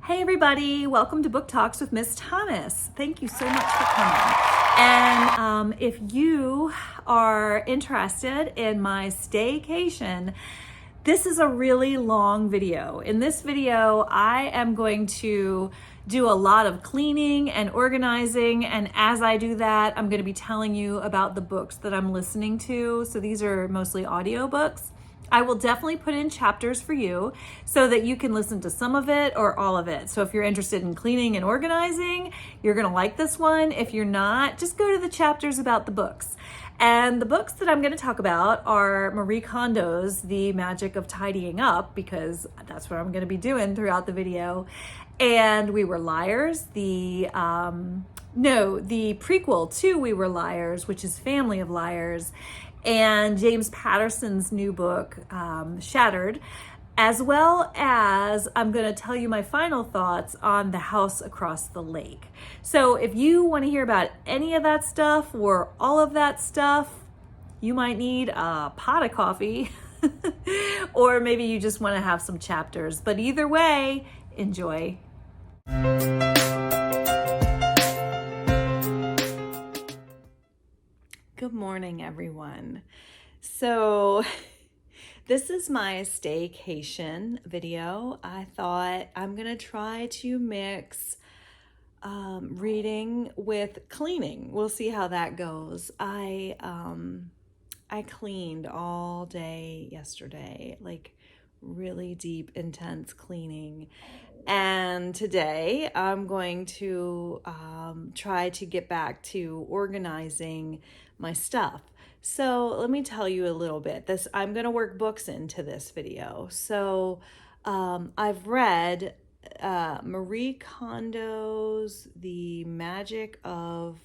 Hey everybody, welcome to Book Talks with Miss Thomas. Thank you so much for coming. And if you are interested in my staycation, this is a really long video. In this video, I am going to do a lot of cleaning and organizing, and as I do that, I'm going to be telling you about the books that I'm listening to. So these are mostly audio books. I will definitely put in chapters for you so that you can listen to some of it or all of it. So if you're interested in cleaning and organizing, you're gonna like this one. If you're not, just go to the chapters about the books. And the books that I'm gonna talk about are Marie Kondo's The Magic of Tidying Up, because that's what I'm gonna be doing throughout the video. And We Were Liars, the prequel to We Were Liars, which is Family of Liars, and James Patterson's new book, Shattered, as well as I'm going to tell you my final thoughts on The House Across the Lake. So if you want to hear about any of that stuff or all of that stuff, you might need a pot of coffee or maybe you just want to have some chapters. But either way, enjoy. Good morning, everyone. So this is my staycation video. I thought I'm gonna try to mix reading with cleaning. We'll see how that goes. I cleaned all day yesterday, like really deep, intense cleaning. And today I'm going to try to get back to organizing my stuff. So let me tell you a little bit. I'm going to work books into this video. So I've read Marie Kondo's The Magic of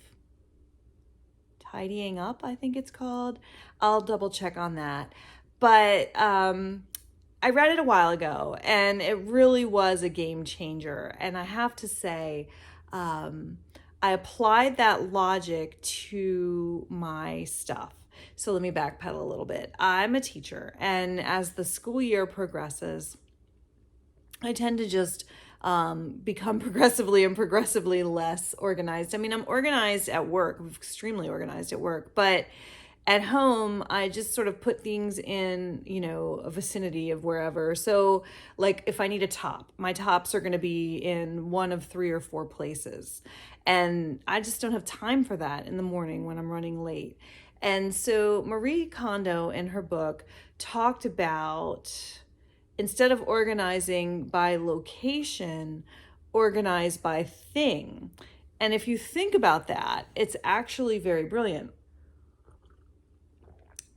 Tidying Up, I think it's called. I'll double check on that. But I read it a while ago and it really was a game changer. And I have to say, I applied that logic to my stuff. So let me backpedal a little bit. I'm a teacher, and as the school year progresses, I tend to just become progressively less organized. I mean, I'm organized at work, I'm extremely organized at work, but at home, I just sort of put things in, a vicinity of wherever. So like if I need a top, my tops are going to be in one of 3 or 4 places. And I just don't have time for that in the morning when I'm running late. And so Marie Kondo in her book talked about, instead of organizing by location, organize by thing. And if you think about that, it's actually very brilliant.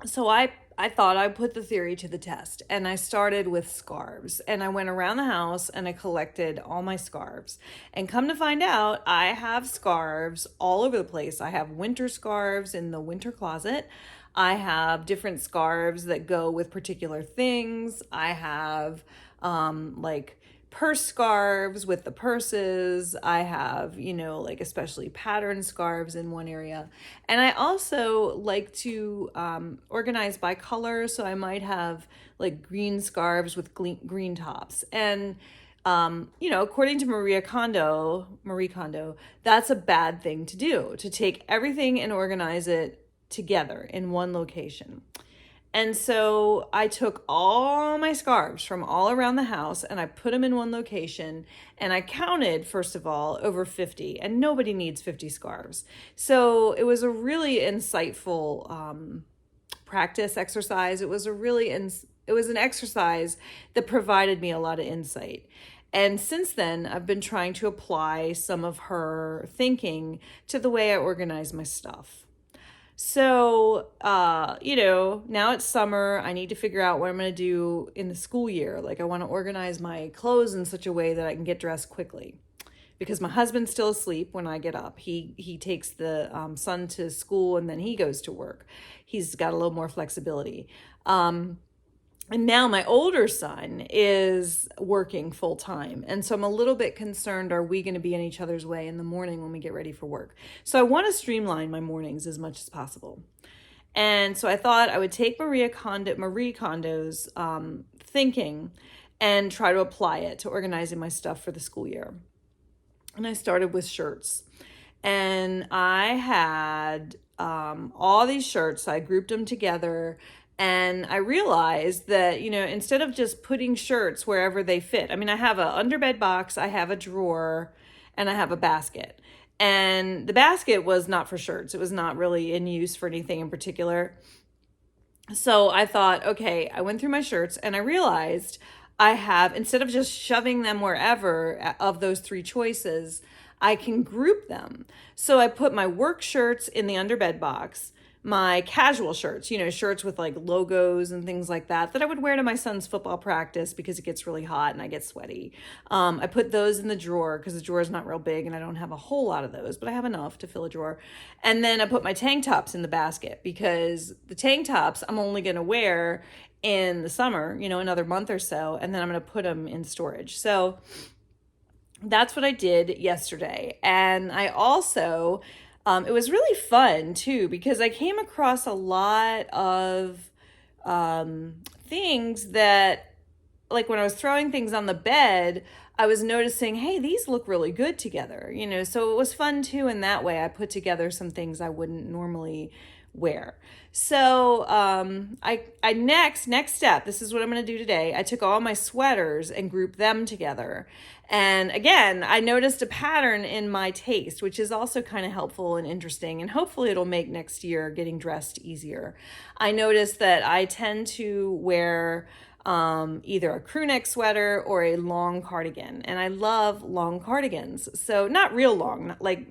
So I thought I'd put the theory to the test, and I started with scarves, and I went around the house and I collected all my scarves, and come to find out I have scarves all over the place. I have winter scarves in the winter closet. I have different scarves that go with particular things. I have like purse scarves with the purses. I have, like especially patterned scarves in one area. And I also like to organize by color. So I might have like green scarves with green tops. And, according to Marie Kondo, that's a bad thing to do, to take everything and organize it together in one location. And so I took all my scarves from all around the house and I put them in one location, and I counted, first of all, over 50, and nobody needs 50 scarves. So it was a really insightful practice exercise. It was an exercise that provided me a lot of insight. And since then, I've been trying to apply some of her thinking to the way I organize my stuff. So, now it's summer. I need to figure out what I'm going to do in the school year. Like I want to organize my clothes in such a way that I can get dressed quickly, because my husband's still asleep when I get up. He takes the son to school and then he goes to work. He's got a little more flexibility. And now my older son is working full time. And so I'm a little bit concerned, are we going to be in each other's way in the morning when we get ready for work? So I want to streamline my mornings as much as possible. And so I thought I would take Marie Kondo's thinking and try to apply it to organizing my stuff for the school year. And I started with shirts. And I had all these shirts. I grouped them together. And I realized that, instead of just putting shirts wherever they fit, I mean, I have an underbed box, I have a drawer, and I have a basket. And the basket was not for shirts. It was not really in use for anything in particular. So I thought, okay, I went through my shirts and I realized I have, instead of just shoving them wherever of those three choices, I can group them. So I put my work shirts in the underbed box, my casual shirts, shirts with like logos and things like that I would wear to my son's football practice because it gets really hot and I get sweaty. I put those in the drawer because the drawer is not real big and I don't have a whole lot of those, but I have enough to fill a drawer. And then I put my tank tops in the basket because the tank tops I'm only going to wear in the summer, another month or so, and then I'm going to put them in storage. So that's what I did yesterday. And I also, it was really fun too, because I came across a lot of things that, like when I was throwing things on the bed, I was noticing, hey, these look really good together, so it was fun too. In that way, I put together some things I wouldn't normally wear. So I next step, this is what I'm going to do today. I took all my sweaters and grouped them together. And again, I noticed a pattern in my taste, which is also kind of helpful and interesting. And hopefully it'll make next year getting dressed easier. I noticed that I tend to wear either a crew neck sweater or a long cardigan. And I love long cardigans. So not real long, not like,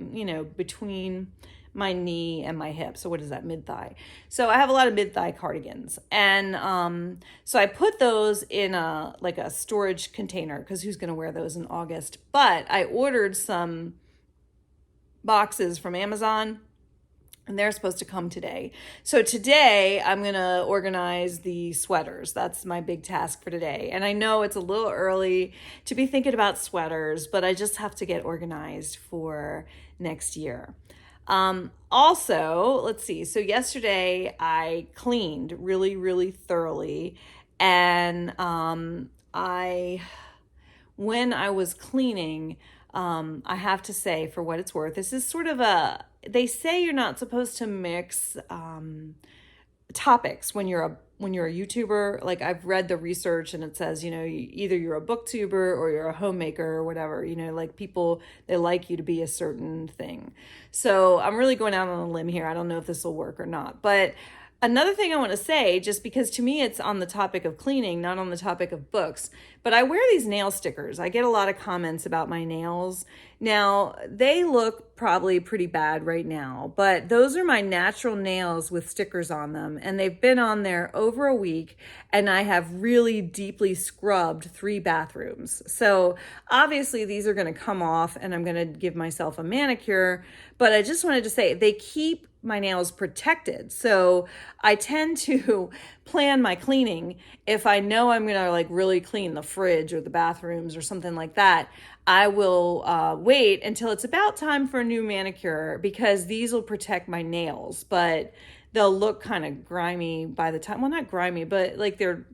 between my knee and my hip. So what is that, mid-thigh? So I have a lot of mid-thigh cardigans. And so I put those in a storage container because who's going to wear those in August? But I ordered some boxes from Amazon and they're supposed to come today. So today I'm going to organize the sweaters. That's my big task for today. And I know it's a little early to be thinking about sweaters, but I just have to get organized for next year. Also, let's see. So yesterday I cleaned really, really thoroughly. And when I was cleaning, I have to say, for what it's worth, this is sort of they say you're not supposed to mix topics when you're a YouTuber. Like I've read the research and it says, either you're a booktuber or you're a homemaker or whatever, like people, they like you to be a certain thing. So I'm really going out on a limb here. I don't know if this will work or not, but another thing I want to say, just because to me it's on the topic of cleaning, not on the topic of books, but I wear these nail stickers. I get a lot of comments about my nails. Now, they look probably pretty bad right now, but those are my natural nails with stickers on them, and they've been on there over a week, and I have really deeply scrubbed 3 bathrooms. So obviously these are going to come off, and I'm going to give myself a manicure, but I just wanted to say they keep my nails protected. So I tend to plan my cleaning. If I know I'm going to really clean the fridge or the bathrooms or something like that, I will wait until it's about time for a new manicure because these will protect my nails, but they'll look kind of grimy by the time, well, not grimy, but they're,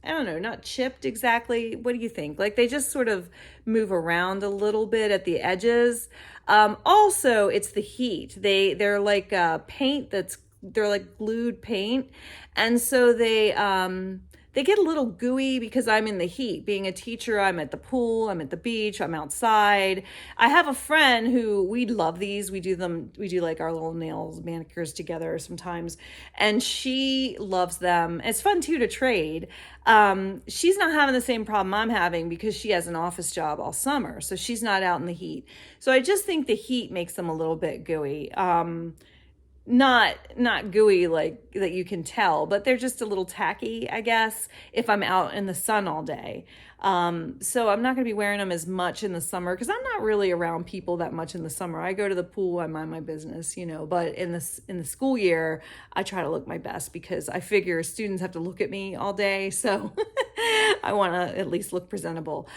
I don't know, not chipped exactly. What do you think? They just sort of move around a little bit at the edges. Also, it's the heat. They're like paint they're like glued paint. And so they get a little gooey because I'm in the heat. Being a teacher, I'm at the pool, I'm at the beach, I'm outside. I have a friend who, we love these. We do our little nails, manicures together sometimes. And she loves them. It's fun too to trade. She's not having the same problem I'm having because she has an office job all summer. So she's not out in the heat. So I just think the heat makes them a little bit gooey. Not gooey like that you can tell, but they're just a little tacky, I guess, if I'm out in the sun all day. So I'm not going to be wearing them as much in the summer because I'm not really around people that much in the summer. I go to the pool, I mind my business, but in the school year, I try to look my best because I figure students have to look at me all day. So I want to at least look presentable.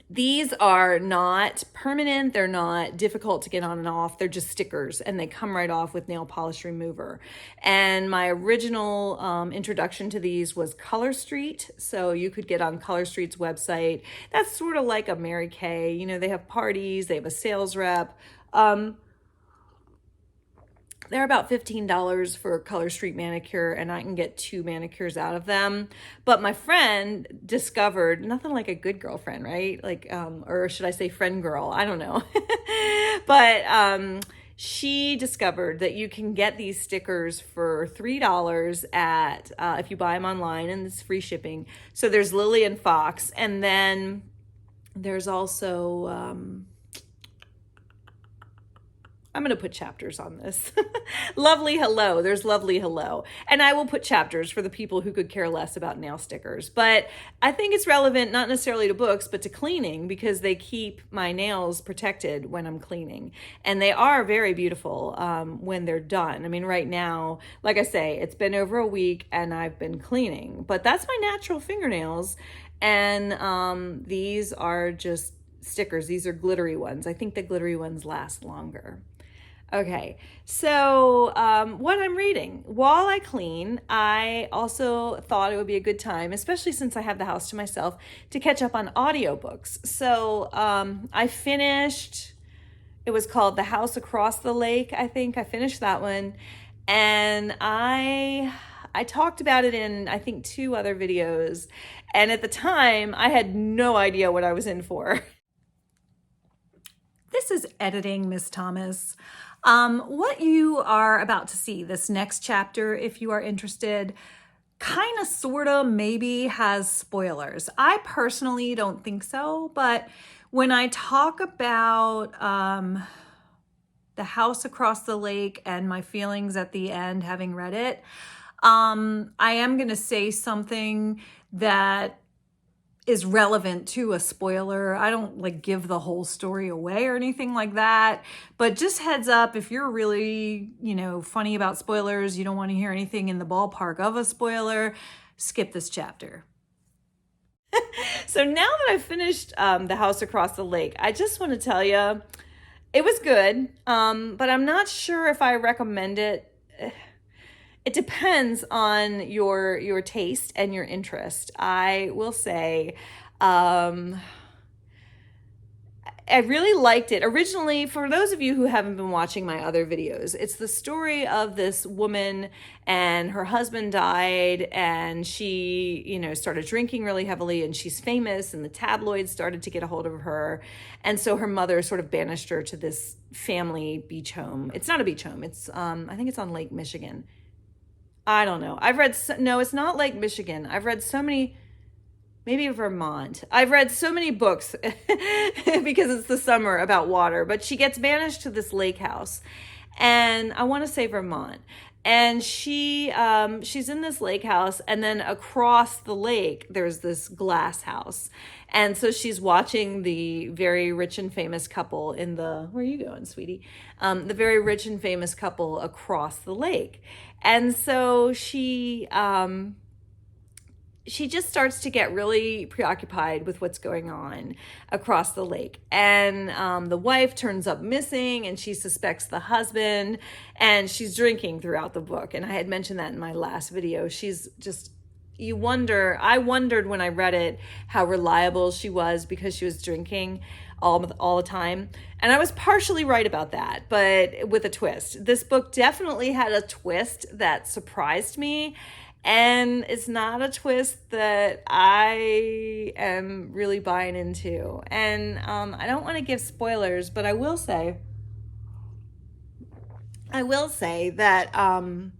These are not permanent. They're not difficult to get on and off. They're just stickers, and they come right off with nail polish remover. And my original introduction to these was Color Street. So you could get on Color Street's website. That's sort of like a Mary Kay. You know, they have parties, they have a sales rep. They're about $15 for a Color Street manicure, and I can get 2 manicures out of them. But my friend discovered, nothing like a good girlfriend, right? Like, or should I say friend girl? I don't know. But she discovered that you can get these stickers for $3 at if you buy them online, and it's free shipping. So there's Lily and Fox, and then there's also I'm going to put chapters on this. Lovely Hello. There's Lovely Hello. And I will put chapters for the people who could care less about nail stickers. But I think it's relevant, not necessarily to books, but to cleaning, because they keep my nails protected when I'm cleaning. And they are very beautiful when they're done. I mean, right now, like I say, it's been over a week and I've been cleaning. But that's my natural fingernails. And these are just stickers. These are glittery ones. I think the glittery ones last longer. Okay, so what I'm reading. While I clean, I also thought it would be a good time, especially since I have the house to myself, to catch up on audiobooks. So I finished, it was called The House Across the Lake, I think. I finished that one. And I talked about it in, I think, 2 other videos. And at the time, I had no idea what I was in for. This is editing, Miss Thomas. What you are about to see, this next chapter, if you are interested, kind of, sort of, maybe has spoilers. I personally don't think so, but when I talk about The House Across the Lake and my feelings at the end, having read it, I am going to say something that is relevant to a spoiler. I don't like give the whole story away or anything like that, but just heads up, if you're really, funny about spoilers, you don't want to hear anything in the ballpark of a spoiler, skip this chapter. So now that I've finished The House Across the Lake, I just want to tell you, it was good, but I'm not sure if I recommend it. It depends on your taste and your interest. I will say, I really liked it. Originally, for those of you who haven't been watching my other videos, it's the story of this woman, and her husband died, and she, started drinking really heavily, and she's famous, and the tabloids started to get a hold of her. And so her mother sort of banished her to this family beach home. It's not a beach home. It's, I think it's on Lake Michigan. I don't know. No, it's not Lake Michigan. I've read so many, maybe Vermont. I've read so many books because it's the summer about water, but she gets banished to this lake house, and I want to say Vermont. And she's in this lake house, and then across the lake, there's this glass house. And so she's watching the very rich and famous couple where are you going, sweetie? The very rich and famous couple across the lake. And so she just starts to get really preoccupied with what's going on across the lake. And the wife turns up missing, and she suspects the husband, and she's drinking throughout the book. And I had mentioned that in my last video. She's just, I wondered when I read it how reliable she was, because she was drinking all the time. And I was partially right about that, but with a twist. This book definitely had a twist that surprised me. And it's not a twist that I am really buying into. And I don't want to give spoilers, but I will say that I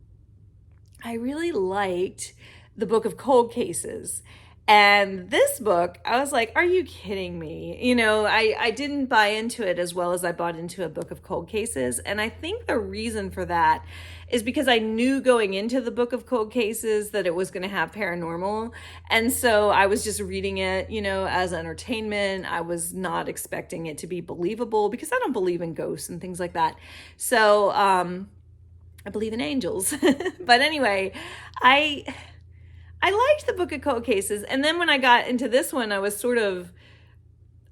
really liked the Book of Cold Cases. And this book, I was like, are you kidding me? I didn't buy into it as well as I bought into a Book of Cold Cases. And I think the reason for that is because I knew going into the Book of Cold Cases that it was going to have paranormal. And so I was just reading it, as entertainment. I was not expecting it to be believable, because I don't believe in ghosts and things like that. So I believe in angels. But anyway, I liked the Book of Cold Cases. And then when I got into this one, I was sort of,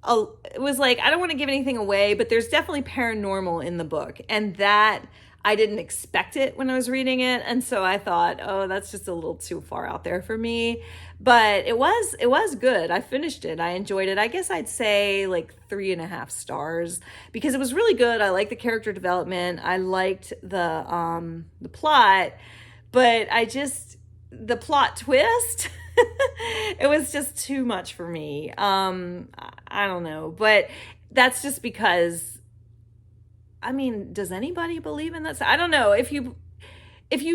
it was like, I don't want to give anything away, but there's definitely paranormal in the book, and that I didn't expect it when I was reading it, and so I thought, oh, that's just a little too far out there for me. But it was good. I finished it. I enjoyed it. I guess I'd say like 3.5 stars because it was really good. I liked the character development. I liked the plot, but the plot twist. It was just too much for me. I don't know, but that's just because, I mean, does anybody believe in that? I don't know. If you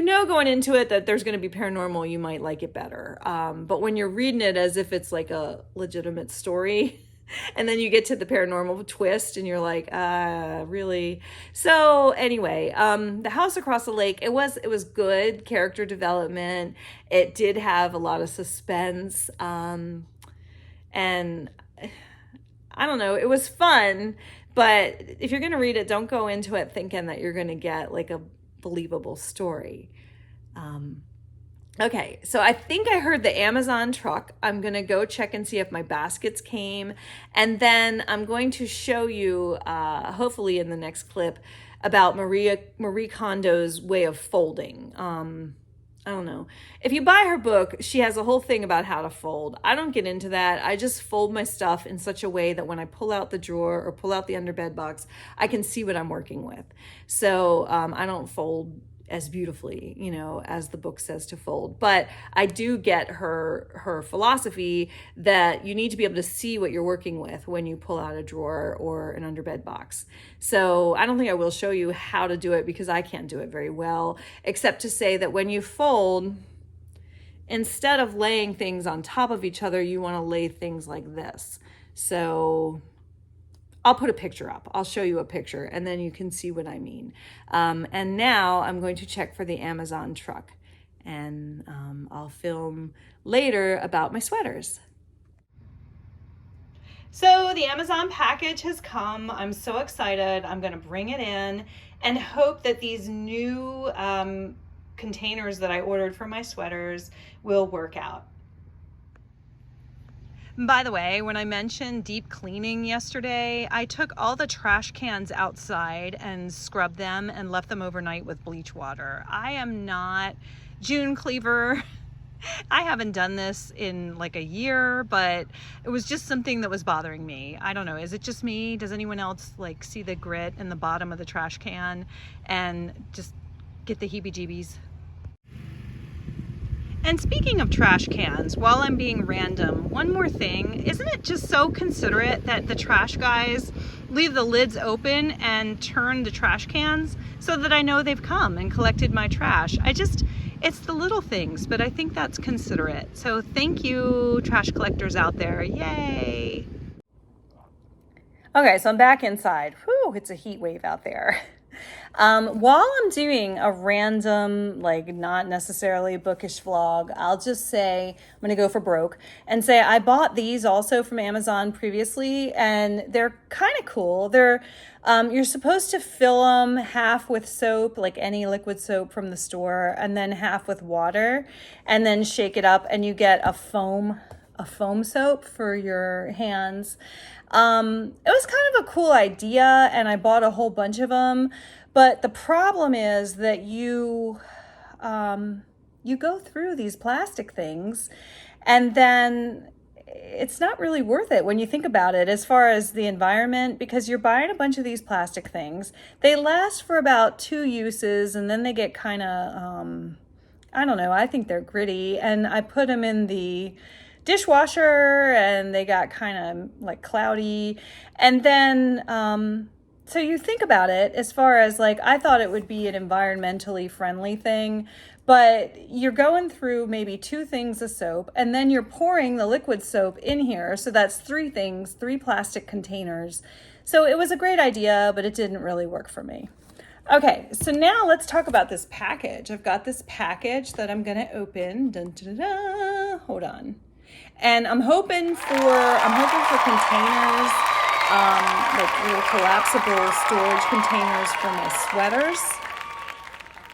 know going into it that there's going to be paranormal, you might like it better. But when you're reading it as if it's like a legitimate story, and then you get to the paranormal twist and you're like, really? So anyway, The House Across the Lake, it was good character development. It did have a lot of suspense. And I don't know, it was fun, but if you're going to read it, don't go into it thinking that you're going to get like a believable story. Okay, so I think I heard the Amazon truck. I'm going to go check and see if my baskets came. And then I'm going to show you, hopefully in the next clip, about Marie Kondo's way of folding. I don't know. If you buy her book, she has a whole thing about how to fold. I don't get into that. I just fold my stuff in such a way that when I pull out the drawer or pull out the underbed box, I can see what I'm working with. So I don't fold as beautifully, as the book says to fold. But I do get her philosophy that you need to be able to see what you're working with when you pull out a drawer or an underbed box. So I don't think I will show you how to do it because I can't do it very well, except to say that when you fold, instead of laying things on top of each other, you want to lay things like this. So I'll put a picture up. I'll show you a picture and then you can see what I mean. And now I'm going to check for the Amazon truck, and I'll film later about my sweaters. So the Amazon package has come. I'm so excited. I'm going to bring it in and hope that these new containers that I ordered for my sweaters will work out. By the way, when I mentioned deep cleaning yesterday, I took all the trash cans outside and scrubbed them and left them overnight with bleach water. I am not June Cleaver. I haven't done this in like a year, but it was just something that was bothering me. I don't know. Is it just me? Does anyone else like see the grit in the bottom of the trash can and just get the heebie-jeebies? And speaking of trash cans, while I'm being random, one more thing. Isn't it just so considerate that the trash guys leave the lids open and turn the trash cans so that I know they've come and collected my trash? It's the little things, but I think that's considerate. So thank you, trash collectors out there. Yay! Okay, so I'm back inside. Whew, it's a heat wave out there. While I'm doing a random, like not necessarily bookish vlog, I'll just say, I'm going to go for broke and say I bought these also from Amazon previously, and they're kind of cool. You're supposed to fill them half with soap, like any liquid soap from the store, and then half with water, and then shake it up and you get a foam soap for your hands. It was kind of a cool idea, and I bought a whole bunch of them. But the problem is that you go through these plastic things, and then it's not really worth it when you think about it as far as the environment, because you're buying a bunch of these plastic things. They last for about 2 uses, and then they get kind of, I don't know, I think they're gritty. And I put them in the dishwasher and they got kind of like cloudy. And then so you think about it as far as like, I thought it would be an environmentally friendly thing, but you're going through maybe 2 things of soap, and then you're pouring the liquid soap in here. So that's 3 things, 3 plastic containers. So it was a great idea, but it didn't really work for me. Okay, so now let's talk about this package. I've got this package that I'm gonna open. Dun, dun, dun, dun. Hold on. And I'm hoping for containers, like little collapsible storage containers for my sweaters.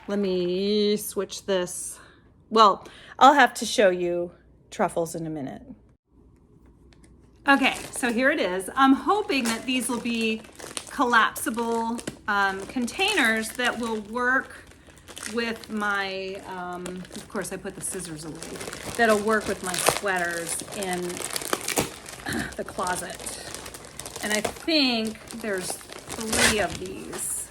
Let me switch this. Well, I'll have to show you truffles in a minute. Okay, so here it is. I'm hoping that these will be collapsible containers that will work with my, of course I put the scissors away, that'll work with my sweaters in the closet. And I think there's 3 of these.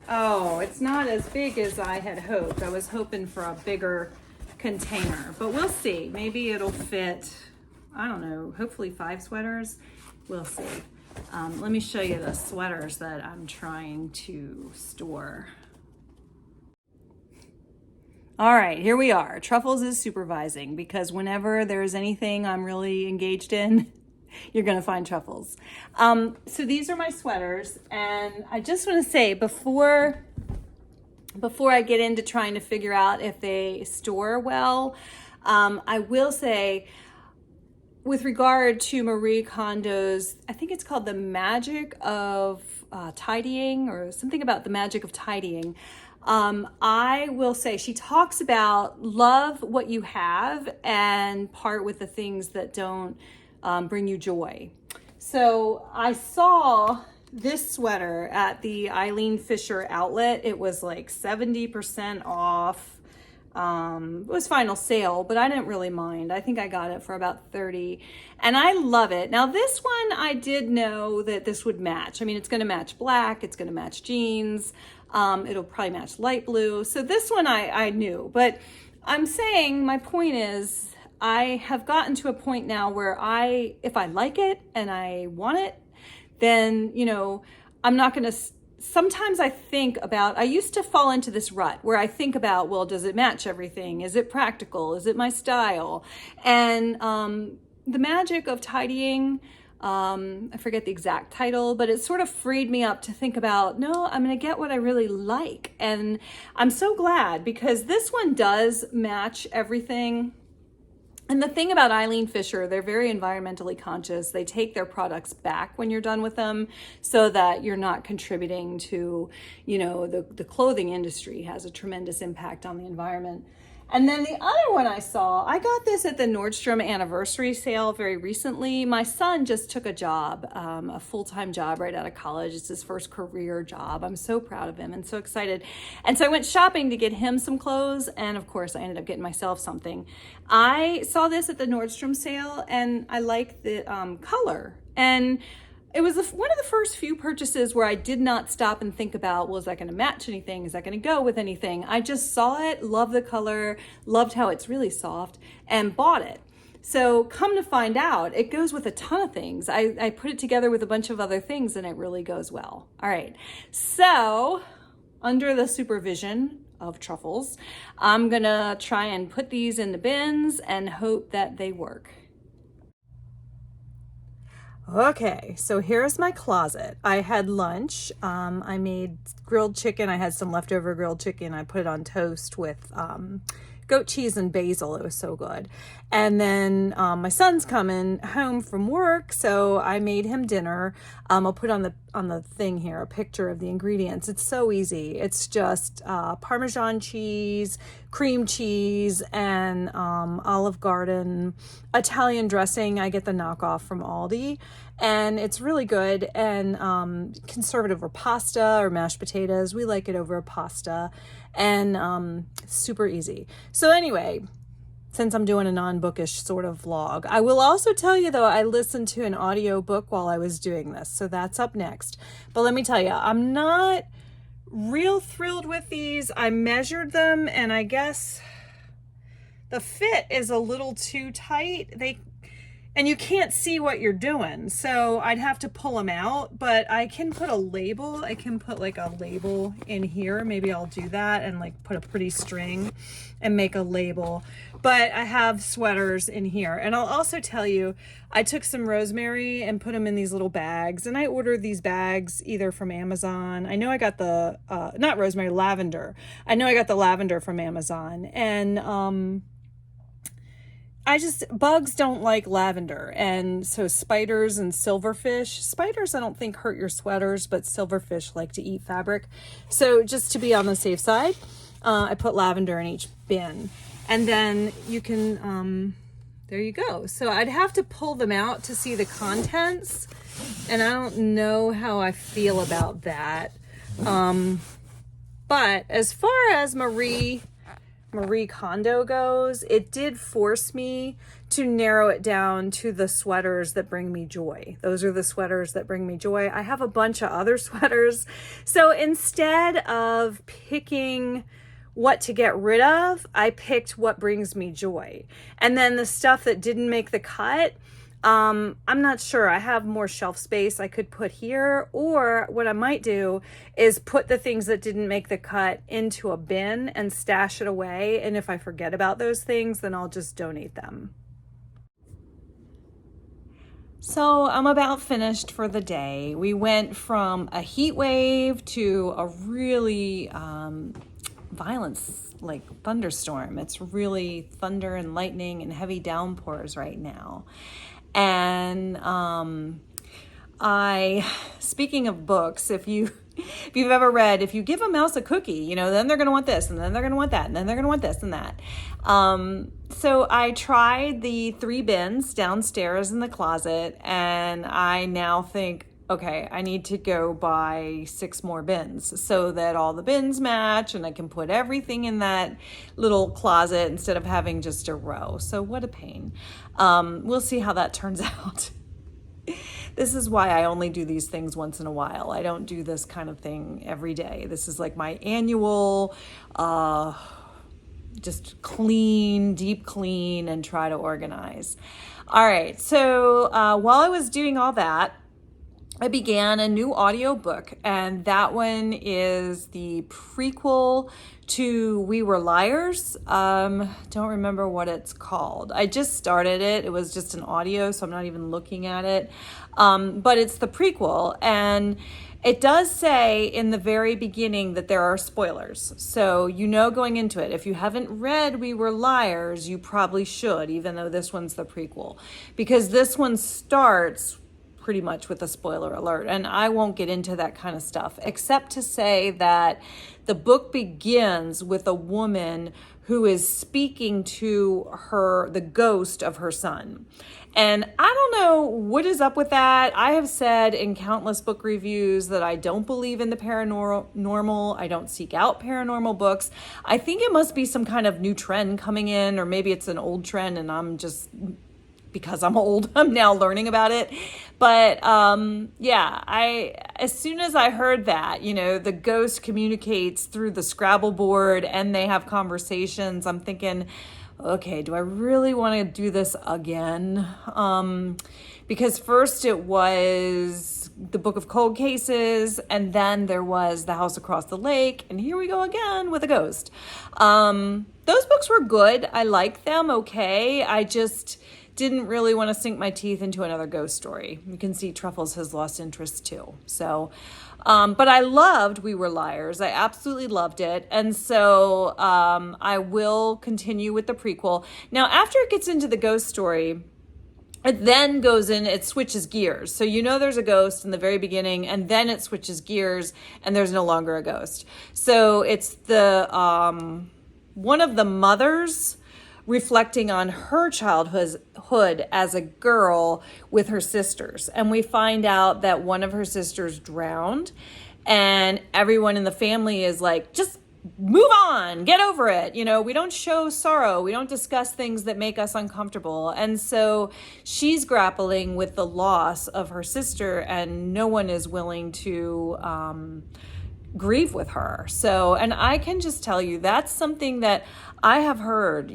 Oh, it's not as big as I had hoped. I was hoping for a bigger container, but we'll see. Maybe it'll fit, I don't know, hopefully 5 sweaters. We'll see. Let me show you the sweaters that I'm trying to store. All right, here we are. Truffles is supervising because whenever there's anything I'm really engaged in, you're gonna find Truffles. So these are my sweaters, and I just wanna say before I get into trying to figure out if they store well, I will say, with regard to Marie Kondo's, I think it's called The Magic of Tidying, or something about the magic of tidying. I will say she talks about love what you have and part with the things that don't bring you joy. So I saw this sweater at the Eileen Fisher outlet. It was like 70% off. It was final sale, but I didn't really mind. I think I got it for about 30, and I love it. Now this one, I did know that this would match. I mean, it's gonna match black, it's gonna match jeans, it'll probably match light blue. So this one I knew, but I'm saying, my point is, I have gotten to a point now where if I like it and I want it, then, you know, I'm not gonna, sometimes I think about, I used to fall into this rut where I think about, well, does it match everything? Is it practical? Is it my style? And the magic of tidying, I forget the exact title, but it sort of freed me up to think about, no, I'm gonna get what I really like. And I'm so glad, because this one does match everything. And the thing about Eileen Fisher, they're very environmentally conscious. They take their products back when you're done with them, so that you're not contributing to, you know, the clothing industry has a tremendous impact on the environment. And then the other one I saw, I got this at the Nordstrom anniversary sale very recently. My son just took a job, a full-time job right out of college. It's his first career job. I'm so proud of him and so excited. And so I went shopping to get him some clothes, and of course I ended up getting myself something. I saw this at the Nordstrom sale, and I like the color. And it was one of the first few purchases where I did not stop and think about, well, is that going to match anything? Is that going to go with anything? I just saw it, loved the color, loved how it's really soft, and bought it. So come to find out, it goes with a ton of things. I put it together with a bunch of other things, and it really goes well. All right, so under the supervision of Truffles, I'm gonna try and put these in the bins and hope that they work. Okay, so here's my closet. I had lunch. I made grilled chicken. I had some leftover grilled chicken. I put it on toast with goat cheese and basil. It was so good. And then my son's coming home from work, so I made him dinner. I'll put on the thing here a picture of the ingredients. It's so easy. It's just Parmesan cheese, cream cheese, and Olive Garden Italian dressing. I get the knockoff from Aldi, and it's really good. And conserve it over pasta or mashed potatoes. We like it over pasta, and super easy. So anyway, since I'm doing a non-bookish sort of vlog, I will also tell you, though, I listened to an audio book while I was doing this, so that's up next. But let me tell you, I'm not real thrilled with these. I measured them, and I guess the fit is a little too tight. And you can't see what you're doing, so I'd have to pull them out, but I can put a label. I can put like a label in here. Maybe I'll do that and like put a pretty string and make a label. But I have sweaters in here. And I'll also tell you, I took some rosemary and put them in these little bags, and I ordered these bags either from Amazon. I know I got the, not rosemary, lavender. I know I got the lavender from Amazon, and bugs don't like lavender, and so spiders and silverfish. Spiders I don't think hurt your sweaters, but silverfish like to eat fabric. So just to be on the safe side, I put lavender in each bin. And then you can there you go. So I'd have to pull them out to see the contents, and I don't know how I feel about that. But as far as Marie Kondo goes, it did force me to narrow it down to the sweaters that bring me joy. Those are the sweaters that bring me joy. I have a bunch of other sweaters. So instead of picking what to get rid of, I picked what brings me joy. And then the stuff that didn't make the cut, I'm not sure. I have more shelf space I could put here, or what I might do is put the things that didn't make the cut into a bin and stash it away. And if I forget about those things, then I'll just donate them. So I'm about finished for the day. We went from a heat wave to a really violent like thunderstorm. It's really thunder and lightning and heavy downpours right now. And speaking of books, if you've ever read, if you give a mouse a cookie, then they're going to want this, and then they're going to want that, and then they're going to want this and that. So I tried the 3 bins downstairs in the closet, and I now think, okay, I need to go buy 6 more bins so that all the bins match and I can put everything in that little closet instead of having just a row. So what a pain. We'll see how that turns out. This is why I only do these things once in a while. I don't do this kind of thing every day. This is like my annual, just deep clean and try to organize. All right. So while I was doing all that, I began a new audiobook, and that one is the prequel to We Were Liars. Don't remember what it's called. I just started it. It was just an audio, so I'm not even looking at it. But it's the prequel, and it does say in the very beginning that there are spoilers. So going into it, if you haven't read We Were Liars, you probably should, even though this one's the prequel, because this one starts pretty much with a spoiler alert. And I won't get into that kind of stuff, except to say that the book begins with a woman who is speaking to the ghost of her son. And I don't know what is up with that. I have said in countless book reviews that I don't believe in the paranormal. I don't seek out paranormal books. I think it must be some kind of new trend coming in, or maybe it's an old trend and I'm just, because I'm old, I'm now learning about it. But as soon as I heard that, the ghost communicates through the Scrabble board and they have conversations, I'm thinking, okay, do I really want to do this again? Because first it was the Book of Cold Cases, and then there was The House Across the Lake, and here we go again with a ghost. Those books were good. I liked them okay. I just didn't really want to sink my teeth into another ghost story. You can see Truffles has lost interest too. So, but I loved We Were Liars. I absolutely loved it. And so I will continue with the prequel. Now, after it gets into the ghost story, it then it switches gears. So there's a ghost in the very beginning, and then it switches gears and there's no longer a ghost. So it's the one of the mothers reflecting on her childhood as a girl with her sisters. And we find out that one of her sisters drowned, and everyone in the family is like, just move on, get over it. We don't show sorrow. We don't discuss things that make us uncomfortable. And so she's grappling with the loss of her sister, and no one is willing to grieve with her. So, and I can just tell you, that's something that I have heard,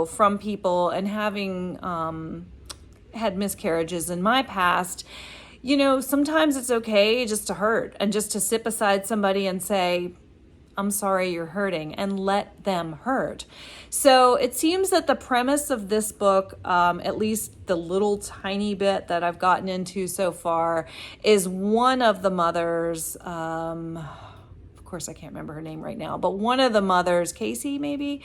from people, and having had miscarriages in my past, sometimes it's okay just to hurt and just to sit beside somebody and say, I'm sorry you're hurting, and let them hurt. So it seems that the premise of this book, at least the little tiny bit that I've gotten into so far, is one of the mothers, of course I can't remember her name right now, but one of the mothers, Casey maybe,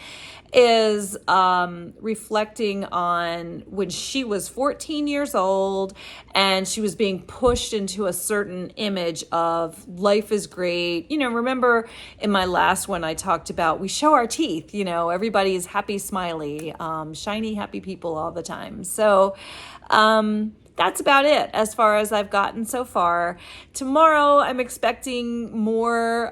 is reflecting on when she was 14 years old and she was being pushed into a certain image of life is great. Remember in my last one I talked about we show our teeth, everybody's happy, smiley, shiny, happy people all the time. So that's about it as far as I've gotten so far. Tomorrow, I'm expecting more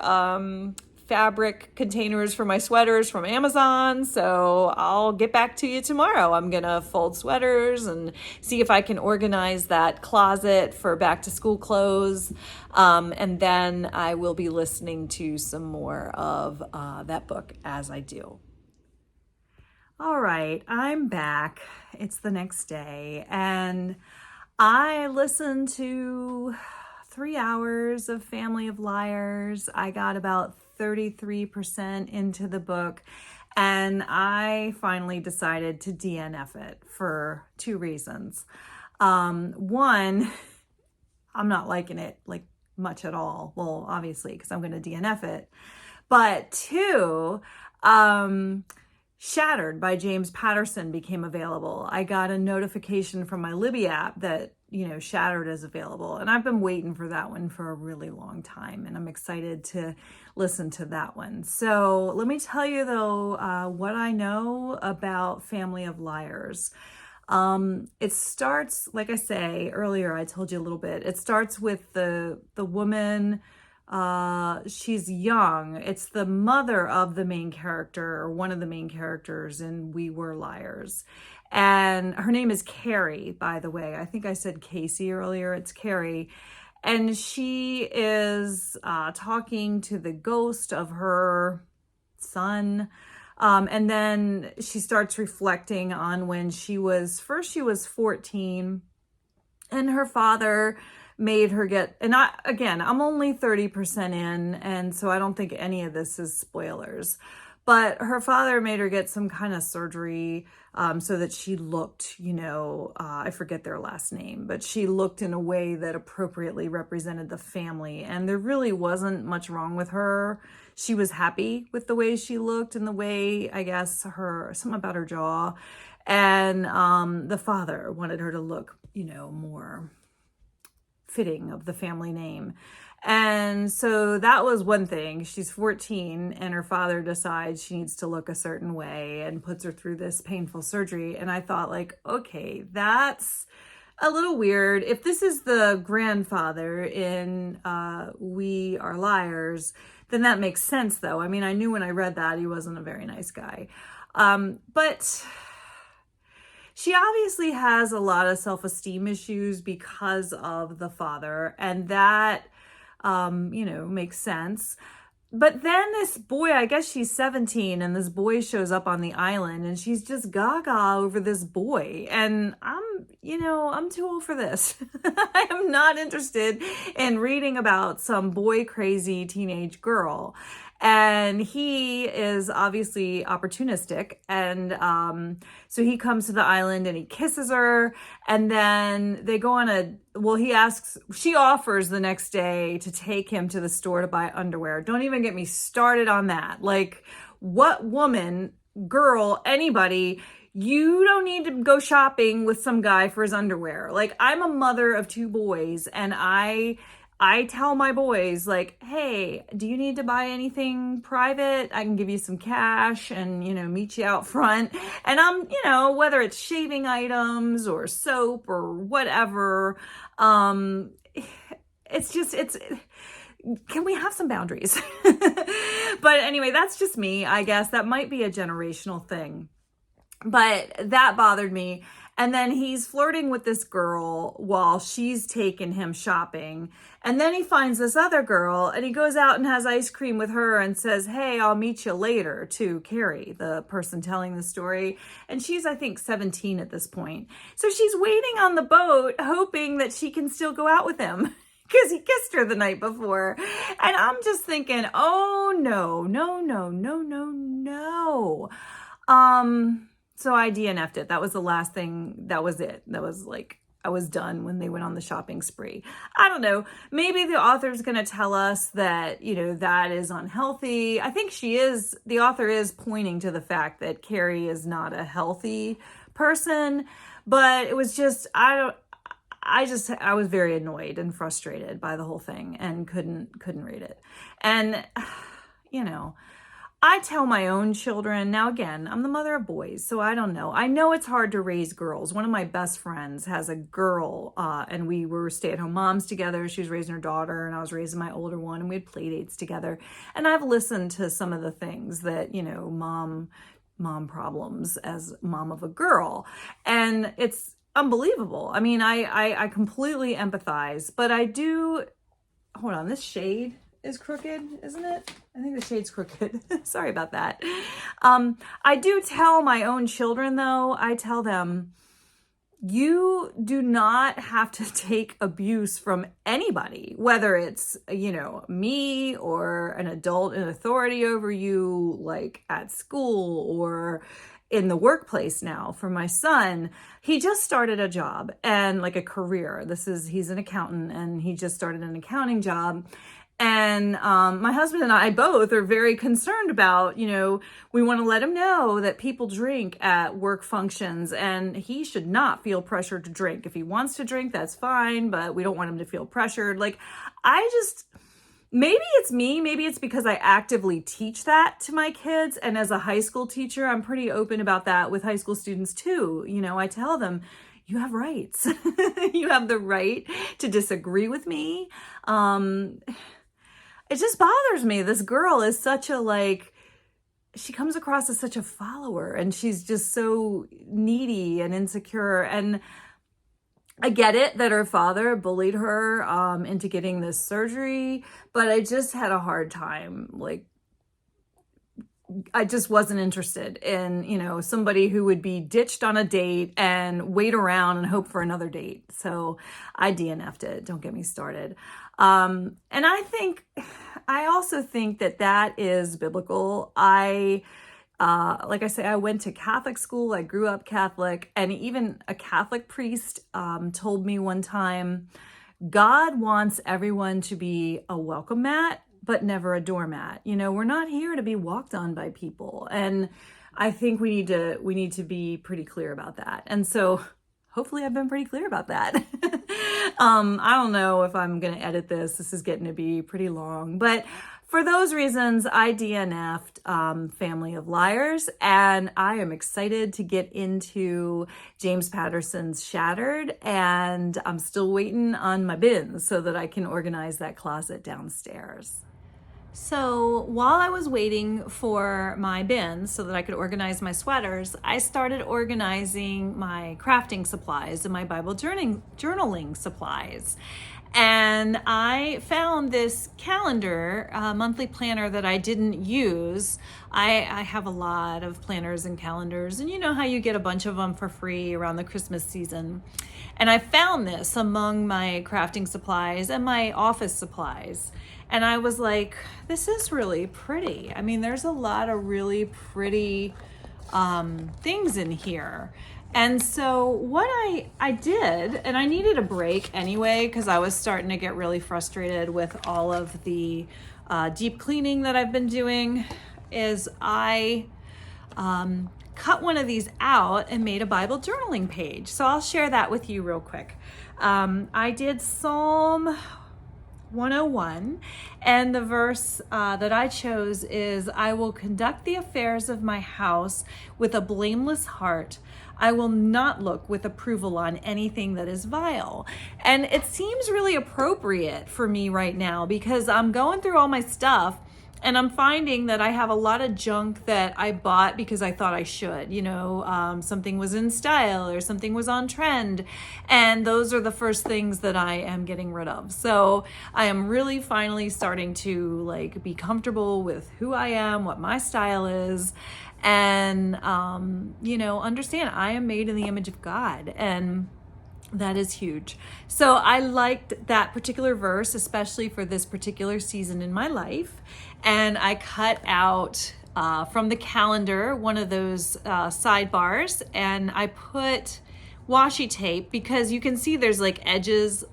fabric containers for my sweaters from Amazon. So I'll get back to you tomorrow. I'm going to fold sweaters and see if I can organize that closet for back to school clothes. And then I will be listening to some more of that book as I do. All right, I'm back. It's the next day, and I listened to 3 hours of Family of Liars. I got about 33% into the book, and I finally decided to DNF it for 2 reasons. One, I'm not liking it like much at all. Well, obviously, because I'm going to DNF it. But 2, Shattered by James Patterson became available. I got a notification from my Libby app that, Shattered is available. And I've been waiting for that one for a really long time. And I'm excited to listen to that one. So let me tell you, though, what I know about Family of Liars. It starts, like I say earlier, I told you a little bit. It starts with the woman. She's young. It's the mother of the main character, or one of the main characters in We Were Liars. And her name is Carrie, by the way. I think I said Casey earlier. It's Carrie. And she is talking to the ghost of her son. And then she starts reflecting on when she was 14, and her father made her get, and I'm only 30% in, and so I don't think any of this is spoilers, but her father made her get some kind of surgery so that she looked, I forget their last name, but she looked in a way that appropriately represented the family, and there really wasn't much wrong with her. She was happy with the way she looked and the way, I guess, something about her jaw, and the father wanted her to look, more fitting of the family name. And so that was one thing. She's 14 and her father decides she needs to look a certain way and puts her through this painful surgery. And I thought, like, okay, that's a little weird. If this is the grandfather in We Are Liars, then that makes sense, though. I mean, I knew when I read that he wasn't a very nice guy. But she obviously has a lot of self-esteem issues because of the father, and that, makes sense. But then this boy, I guess she's 17, and this boy shows up on the island, and she's just gaga over this boy. And I'm too old for this. I am not interested in reading about some boy crazy teenage girl. And he is obviously opportunistic. And so he comes to the island and he kisses her. And then they go on she offers the next day to take him to the store to buy underwear. Don't even get me started on that. Like, what woman, girl, anybody, you don't need to go shopping with some guy for his underwear. Like, I'm a mother of 2 boys, and I tell my boys, like, hey, do you need to buy anything private? I can give you some cash and, meet you out front. And I'm, whether it's shaving items or soap or whatever, can we have some boundaries? But anyway, that's just me, I guess. That might be a generational thing. But that bothered me. And then he's flirting with this girl while she's taking him shopping. And then he finds this other girl and he goes out and has ice cream with her and says, hey, I'll meet you later, to Carrie, the person telling the story. And she's, I think, 17 at this point. So she's waiting on the boat, hoping that she can still go out with him because he kissed her the night before. And I'm just thinking, oh, no. So I DNF'd it. That was the last thing. That was it. That was like, I was done when they went on the shopping spree. I don't know. Maybe the author's going to tell us that, that is unhealthy. I think the author is pointing to the fact that Carrie is not a healthy person, but it was just, I was very annoyed and frustrated by the whole thing and couldn't read it. And, I tell my own children, now again, I'm the mother of boys, so I don't know. I know it's hard to raise girls. One of my best friends has a girl, and we were stay-at-home moms together. She was raising her daughter, and I was raising my older one, and we had play dates together. And I've listened to some of the things that, mom problems as mom of a girl. And it's unbelievable. I mean, I completely empathize, but I do, hold on, this shade is crooked, isn't it? I think the shade's crooked. Sorry about that. I do tell my own children, though, I tell them, you do not have to take abuse from anybody, whether it's, me or an adult in authority over you, like at school or in the workplace now. For my son, he just started a job and like a career. He's an accountant, and he just started an accounting job. And my husband and I both are very concerned about, we want to let him know that people drink at work functions, and he should not feel pressured to drink. If he wants to drink, that's fine, but we don't want him to feel pressured. Like, maybe it's me, maybe it's because I actively teach that to my kids. And as a high school teacher, I'm pretty open about that with high school students too. I tell them, you have rights. You have the right to disagree with me. It just bothers me. This girl is such she comes across as such a follower, and she's just so needy and insecure. And I get it that her father bullied her into getting this surgery, but I just had a hard time. I just wasn't interested in, somebody who would be ditched on a date and wait around and hope for another date. So I DNF'd it. Don't get me started. And I also think that is biblical. Like I say, I went to Catholic school. I grew up Catholic, and even a Catholic priest told me one time, God wants everyone to be a welcome mat, but never a doormat. We're not here to be walked on by people. And I think we need to be pretty clear about that. And so hopefully I've been pretty clear about that. I don't know if I'm going to edit this. This is getting to be pretty long, but for those reasons, I DNF'd Family of Liars, and I am excited to get into James Patterson's Shattered, and I'm still waiting on my bins so that I can organize that closet downstairs. So while I was waiting for my bins so that I could organize my sweaters, I started organizing my crafting supplies and my Bible journaling supplies. And I found this calendar, monthly planner that I didn't use. I have a lot of planners and calendars, and you know how you get a bunch of them for free around the Christmas season. And I found this among my crafting supplies and my office supplies. And I was like, this is really pretty. I mean, there's a lot of really pretty things in here. And so what I did, and I needed a break anyway, because I was starting to get really frustrated with all of the deep cleaning that I've been doing, is I cut one of these out and made a Bible journaling page. So I'll share that with you real quick. I did Psalm 101, and the verse that I chose is, I will conduct the affairs of my house with a blameless heart. I will not look with approval on anything that is vile. And it seems really appropriate for me right now, because I'm going through all my stuff and I'm finding that I have a lot of junk that I bought because I thought I should, something was in style or something was on trend. And those are the first things that I am getting rid of. So I am really finally starting to be comfortable with who I am, what my style is, and, understand I am made in the image of God. And that is huge. So I liked that particular verse, especially for this particular season in my life. And I cut out from the calendar one of those sidebars, and I put washi tape because you can see there's like edges,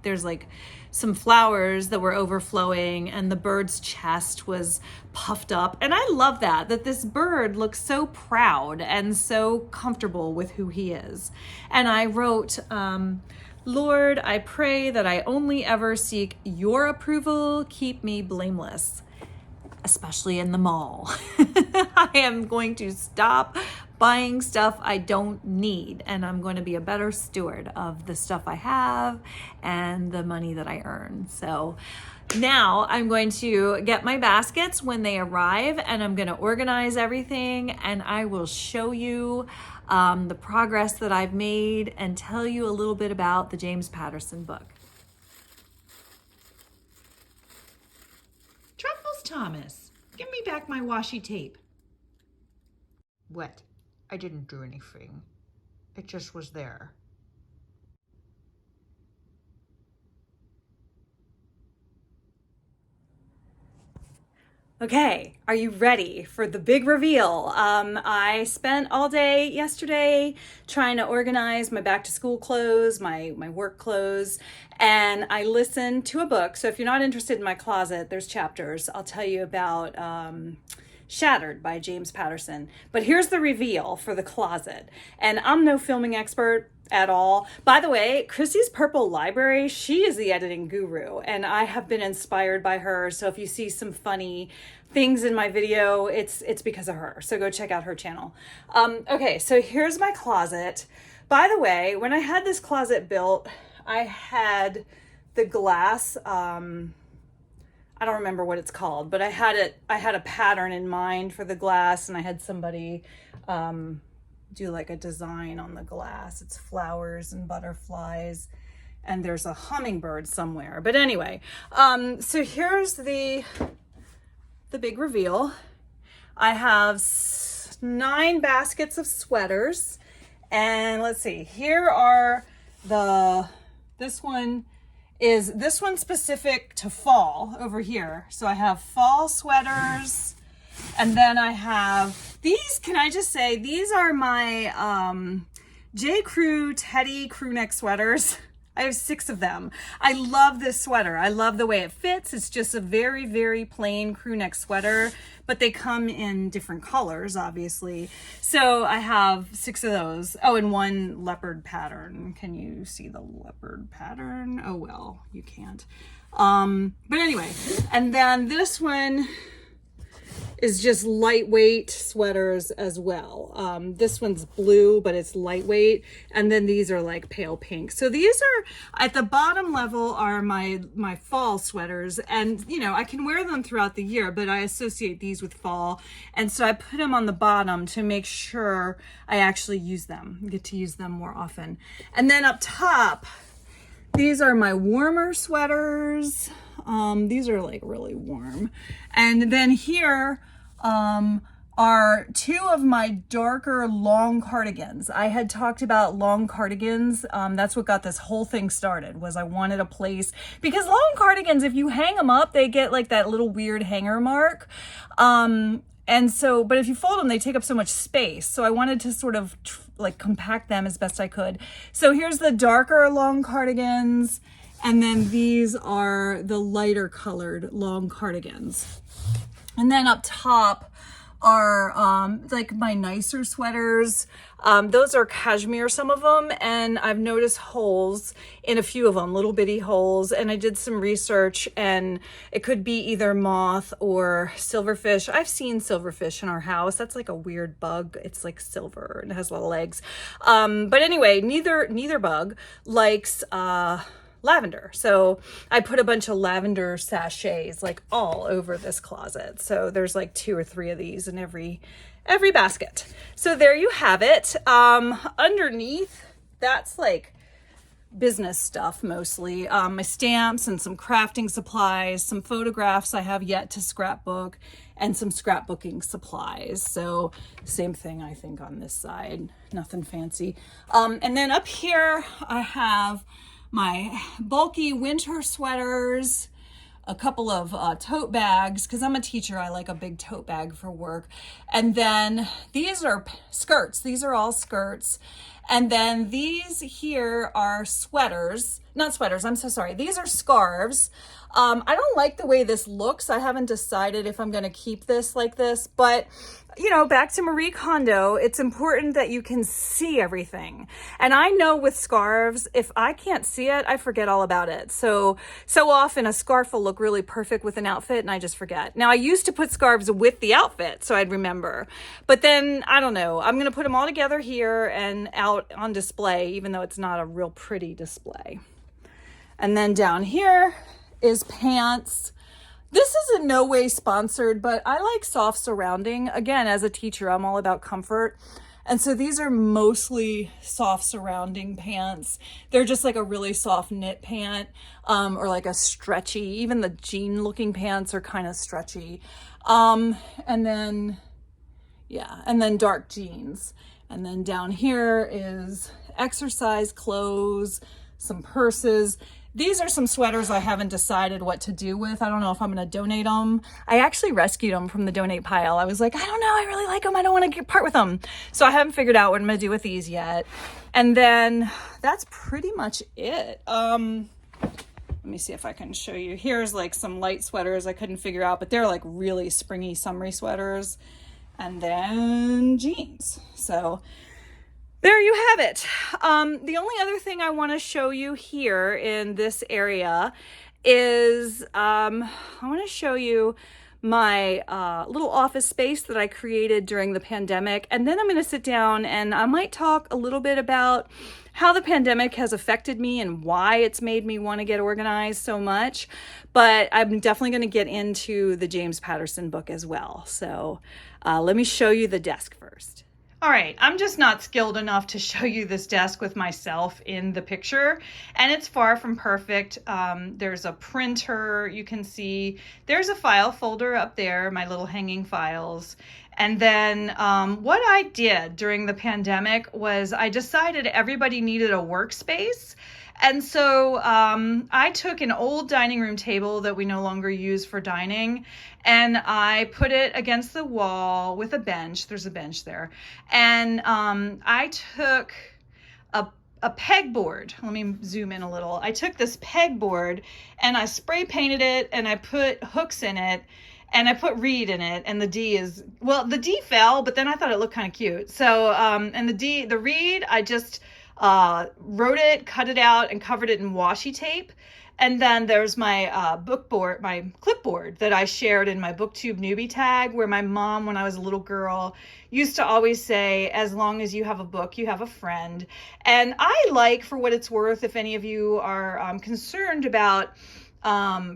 there's like some flowers that were overflowing and the bird's chest was puffed up. And I love that this bird looks so proud and so comfortable with who he is. And I wrote, Lord, I pray that I only ever seek your approval. Keep me blameless, especially in the mall. I am going to stop buying stuff I don't need, and I'm going to be a better steward of the stuff I have and the money that I earn. So now I'm going to get my baskets when they arrive, and I'm going to organize everything, and I will show you the progress that I've made and tell you a little bit about the James Patterson book. Truffles Thomas, give me back my washi tape. What? I didn't do anything. It just was there. Okay, are you ready for the big reveal? I spent all day yesterday trying to organize my back to school clothes, my work clothes, and I listened to a book. So if you're not interested in my closet, there's chapters. I'll tell you about Shattered by James Patterson. But here's the reveal for the closet. And I'm no filming expert at all. By the way, Chrissie's Purple Library, she is the editing guru, and I have been inspired by her. So if you see some funny things in my video, it's because of her. So go check out her channel. Okay, so here's my closet. By the way, when I had this closet built, I had the glass, I don't remember what it's called, but I had a pattern in mind for the glass, and I had somebody do like a design on the glass. It's flowers and butterflies, and there's a hummingbird somewhere. But anyway, so here's the big reveal. I have 9 baskets of sweaters, and let's see, here are this one specific to fall over here. So I have fall sweaters, and then I have these. Can I just say, these are my J. Crew Teddy crew neck sweaters. I have 6 of them. I love this sweater. I love the way it fits. It's just a very, very plain crew neck sweater, but they come in different colors, obviously. So I have 6 of those. Oh, and 1 leopard pattern. Can you see the leopard pattern? Oh, well, you can't. But anyway, and then this one is just lightweight sweaters as well. This one's blue, but it's lightweight. And then these are like pale pink. So these are, at the bottom level, are my fall sweaters. And, you know, I can wear them throughout the year, but I associate these with fall. And so I put them on the bottom to make sure I actually use them, get to use them more often. And then up top, these are my warmer sweaters. These are like really warm. And then here are 2 of my darker long cardigans. I had talked about long cardigans. That's what got this whole thing started, was I wanted a place, because long cardigans, if you hang them up, they get like that little weird hanger mark. And so, but if you fold them, they take up so much space. So I wanted to sort of like compact them as best I could. So here's the darker long cardigans. And then these are the lighter colored long cardigans. And then up top are like my nicer sweaters. Those are cashmere, some of them, and I've noticed holes in a few of them, little bitty holes, and I did some research, and it could be either moth or silverfish. I've seen silverfish in our house. That's like a weird bug. It's like silver and it has little legs. But anyway, neither bug likes lavender. So I put a bunch of lavender sachets like all over this closet. So there's like 2 or 3 of these in every basket. So there you have it. Underneath, that's like business stuff mostly. My stamps and some crafting supplies, some photographs I have yet to scrapbook, and some scrapbooking supplies. So same thing, I think, on this side, nothing fancy. And then up here I have my bulky winter sweaters, a couple of tote bags, because I'm a teacher. I like a big tote bag for work. And then these are skirts. These are all skirts. And then these here are sweaters, not sweaters, I'm so sorry. These are scarves. I don't like the way this looks. I haven't decided if I'm gonna keep this like this, but you know, back to Marie Kondo, it's important that you can see everything. And I know with scarves, if I can't see it, I forget all about it. So often a scarf will look really perfect with an outfit and I just forget. Now I used to put scarves with the outfit so I'd remember, but then I don't know, I'm gonna put them all together here and out on display, even though it's not a real pretty display. And then down here is pants. This is in no way sponsored, but I like soft surrounding. Again, as a teacher, I'm all about comfort. And so these are mostly soft surrounding pants. They're just like a really soft knit pant, or like a stretchy, even the jean looking pants are kind of stretchy. And then dark jeans. And then down here is exercise clothes, some purses. These are some sweaters I haven't decided what to do with. I don't know if I'm going to donate them. I actually rescued them from the donate pile. I was like, I don't know, I really like them. I don't want to part with them. So I haven't figured out what I'm going to do with these yet. And then that's pretty much it. Let me see if I can show you. Here's like some light sweaters I couldn't figure out, but they're like really springy, summery sweaters. And then jeans. So there you have it. The only other thing I want to show you here in this area is I want to show you my little office space that I created during the pandemic. And then I'm going to sit down and I might talk a little bit about how the pandemic has affected me and why it's made me want to get organized so much. But I'm definitely going to get into the James Patterson book as well. So let me show you the desk first. All right, I'm just not skilled enough to show you this desk with myself in the picture, and it's far from perfect. There's a printer, you can see. There's a file folder up there, my little hanging files. And then what I did during the pandemic was I decided everybody needed a workspace. And so I took an old dining room table that we no longer use for dining, and I put it against the wall with a bench. There's a bench there. And I took a pegboard. Let me zoom in a little. I took this pegboard and I spray painted it and I put hooks in it. And I put reed in it, and the D fell, but then I thought it looked kind of cute. So, and the reed, I just wrote it, cut it out, and covered it in washi tape. And then there's my my clipboard that I shared in my BookTube newbie tag, where my mom, when I was a little girl, used to always say, as long as you have a book, you have a friend. And I like, for what it's worth, if any of you are concerned about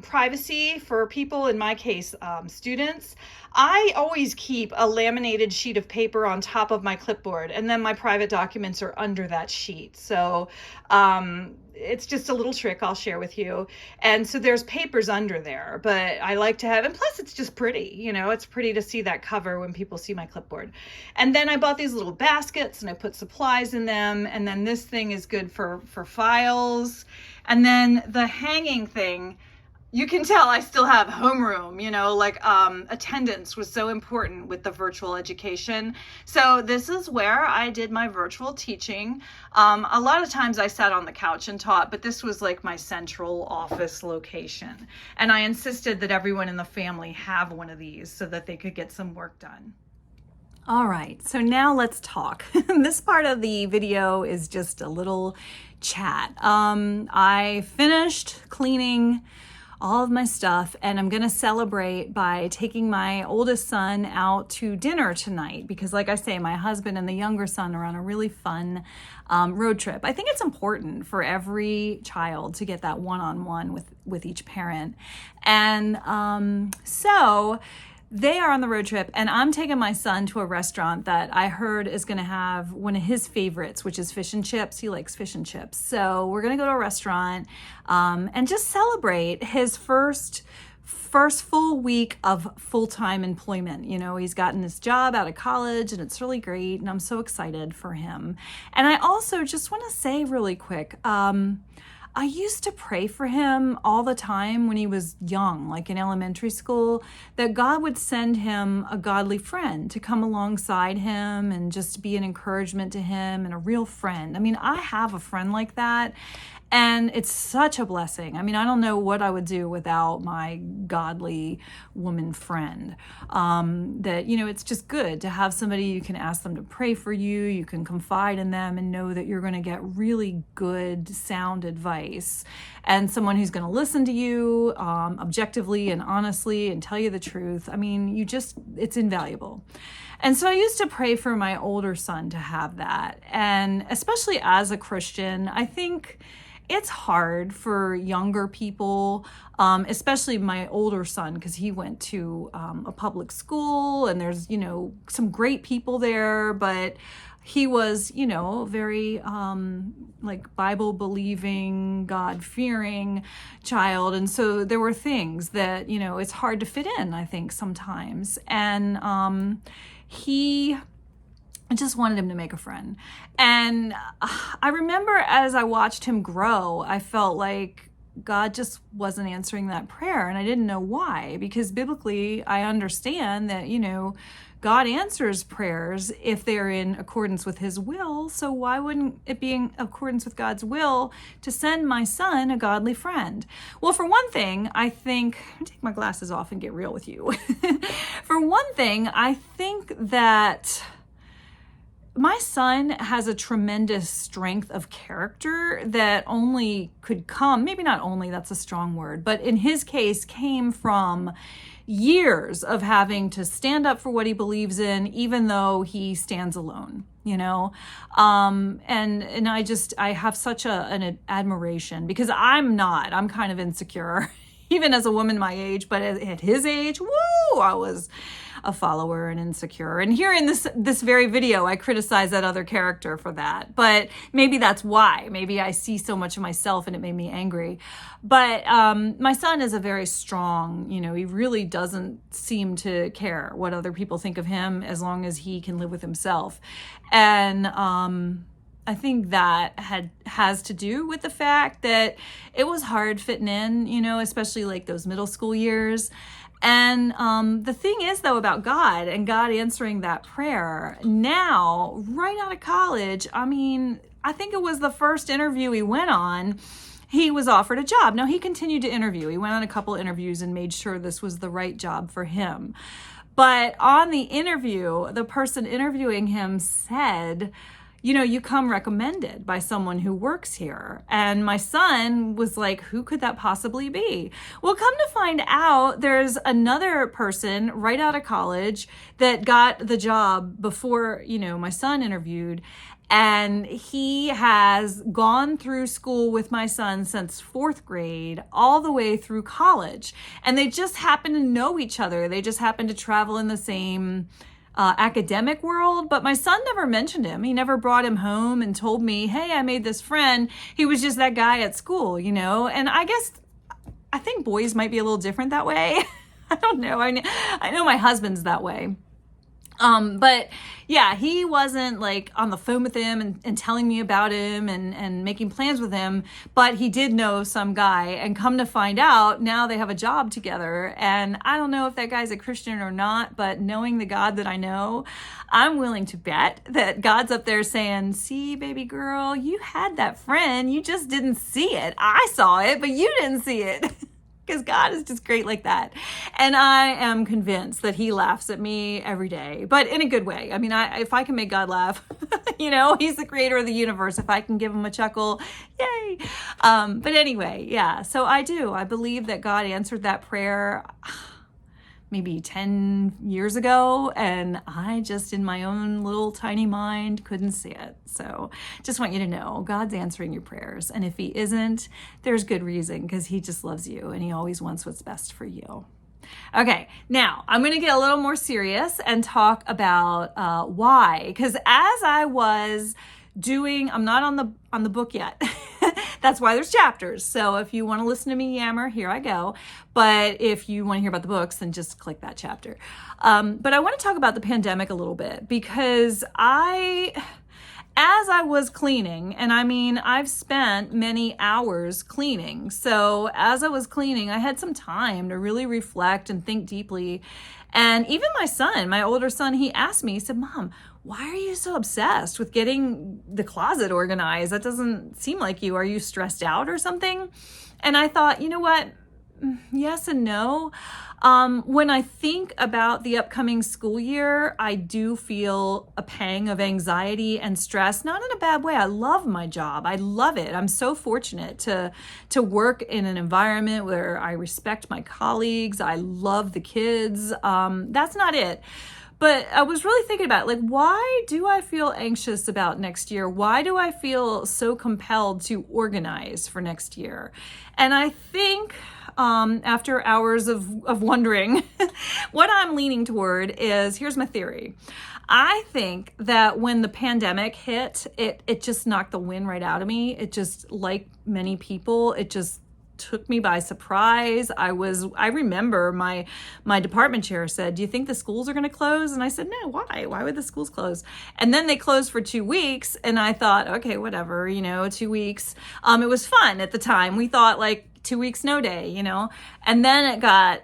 privacy for people, in my case, students, I always keep a laminated sheet of paper on top of my clipboard, and then my private documents are under that sheet. So it's just a little trick I'll share with you. And so there's papers under there, but I like to have, and plus it's just pretty, you know, it's pretty to see that cover when people see my clipboard. And then I bought these little baskets and I put supplies in them. And then this thing is good for files. And then the hanging thing, you can tell I still have homeroom, you know, like attendance was so important with the virtual education. So this is where I did my virtual teaching. A lot of times I sat on the couch and taught, but this was like my central office location. And I insisted that everyone in the family have one of these so that they could get some work done. All right, so now let's talk. This part of the video is just a little chat. I finished cleaning all of my stuff, and I'm gonna celebrate by taking my oldest son out to dinner tonight, because like I say, my husband and the younger son are on a really fun road trip. I think it's important for every child to get that one-on-one with each parent. And so they are on the road trip, and I'm taking my son to a restaurant that I heard is going to have one of his favorites, which is fish and chips. He likes fish and chips. So we're going to go to a restaurant and just celebrate his first full week of full-time employment. You know, he's gotten his job out of college, and it's really great, and I'm so excited for him. And I also just want to say really quick, I used to pray for him all the time when he was young, like in elementary school, that God would send him a godly friend to come alongside him and just be an encouragement to him and a real friend. I mean, I have a friend like that. And it's such a blessing. I mean, I don't know what I would do without my godly woman friend. That, it's just good to have somebody you can ask them to pray for you. You can confide in them and know that you're going to get really good, sound advice. And someone who's going to listen to you objectively and honestly and tell you the truth. I mean, it's invaluable. And so I used to pray for my older son to have that. And especially as a Christian, I think it's hard for younger people, especially my older son, because he went to a public school and there's, some great people there, but he was, very Bible believing, God fearing child. And so there were things that, it's hard to fit in, I think, sometimes. And I just wanted him to make a friend. And I remember as I watched him grow, I felt like God just wasn't answering that prayer. And I didn't know why, because biblically, I understand that, God answers prayers if they're in accordance with his will. So why wouldn't it be in accordance with God's will to send my son a godly friend? Well, for one thing, I think, I'll take my glasses off and get real with you. For one thing, I think that my son has a tremendous strength of character that only could come, maybe not only, that's a strong word, but in his case came from years of having to stand up for what he believes in, even though he stands alone, and I have such an admiration, because I'm kind of insecure, even as a woman my age, but at his age, woo, I was a follower and insecure. And here in this very video, I criticize that other character for that. But maybe that's why. Maybe I see so much of myself and it made me angry. But my son is a very strong, he really doesn't seem to care what other people think of him as long as he can live with himself. And I think that has to do with the fact that it was hard fitting in, especially like those middle school years. And the thing is, though, about God and God answering that prayer now, right out of college, I mean, I think it was the first interview he went on, he was offered a job. Now, he continued to interview. He went on a couple interviews and made sure this was the right job for him. But on the interview, the person interviewing him said, you come recommended by someone who works here. And my son was like, who could that possibly be? Well, come to find out, there's another person right out of college that got the job before, my son interviewed. And he has gone through school with my son since 4th grade, all the way through college. And they just happen to know each other. They just happen to travel in the same academic world, but my son never mentioned him. He never brought him home and told me, hey, I made this friend. He was just that guy at school, and I think boys might be a little different that way. I don't know. I know my husband's that way. But yeah, he wasn't like on the phone with him and telling me about him and making plans with him, but he did know some guy, and come to find out now they have a job together. And I don't know if that guy's a Christian or not, but knowing the God that I know, I'm willing to bet that God's up there saying, see, baby girl, you had that friend. You just didn't see it. I saw it, but you didn't see it. Because God is just great like that. And I am convinced that he laughs at me every day, but in a good way. I mean, if I can make God laugh, he's the creator of the universe. If I can give him a chuckle, yay. But anyway, yeah, so I believe that God answered that prayer maybe 10 years ago, and I just, in my own little tiny mind, couldn't see it. So just want you to know, God's answering your prayers. And if he isn't, there's good reason, because he just loves you and he always wants what's best for you. Okay, now I'm going to get a little more serious and talk about why. Because as I was I'm not on the book yet. That's why there's chapters. So if you want to listen to me yammer, here I go. But if you want to hear about the books, then just click that chapter. But I want to talk about the pandemic a little bit, because as I was cleaning, and I mean, I've spent many hours cleaning. So as I was cleaning, I had some time to really reflect and think deeply. And even my son, my older son, he asked me, he said, Mom, why are you so obsessed with getting the closet organized? That doesn't seem like you. Are you stressed out or something? And I thought, you know what? Yes and no. When I think about the upcoming school year, I do feel a pang of anxiety and stress, not in a bad way. I love my job. I love it. I'm so fortunate to work in an environment where I respect my colleagues. I love the kids. That's not it. But I was really thinking about, like, why do I feel anxious about next year? Why do I feel so compelled to organize for next year? And I think after hours of wondering, what I'm leaning toward is, here's my theory. I think that when the pandemic hit, it just knocked the wind right out of me. It just, like many people, it just took me by surprise. I remember my department chair said, do you think the schools are going to close? And I said, no, why? Why would the schools close? And then they closed for 2 weeks. And I thought, okay, whatever, 2 weeks. It was fun at the time. We thought like 2 weeks, no day, and then it got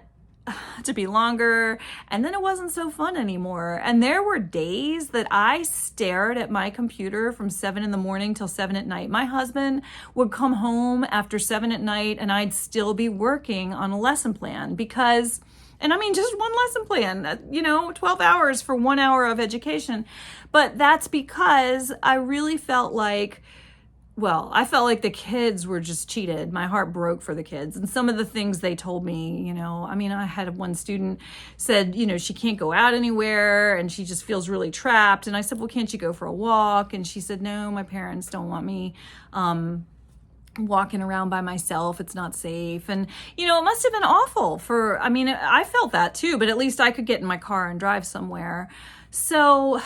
to be longer, and then it wasn't so fun anymore. And there were days that I stared at my computer from 7 a.m. till 7 p.m. My husband would come home after 7 p.m. and I'd still be working on a lesson plan because, and I mean, just one lesson plan, 12 hours for 1 hour of education. But that's because I really felt like, I felt like the kids were just cheated. My heart broke for the kids. And some of the things they told me, I had one student said, she can't go out anywhere and she just feels really trapped. And I said, well, can't you go for a walk? And she said, no, my parents don't want me walking around by myself. It's not safe. And, it must have been awful I felt that too, but at least I could get in my car and drive somewhere. So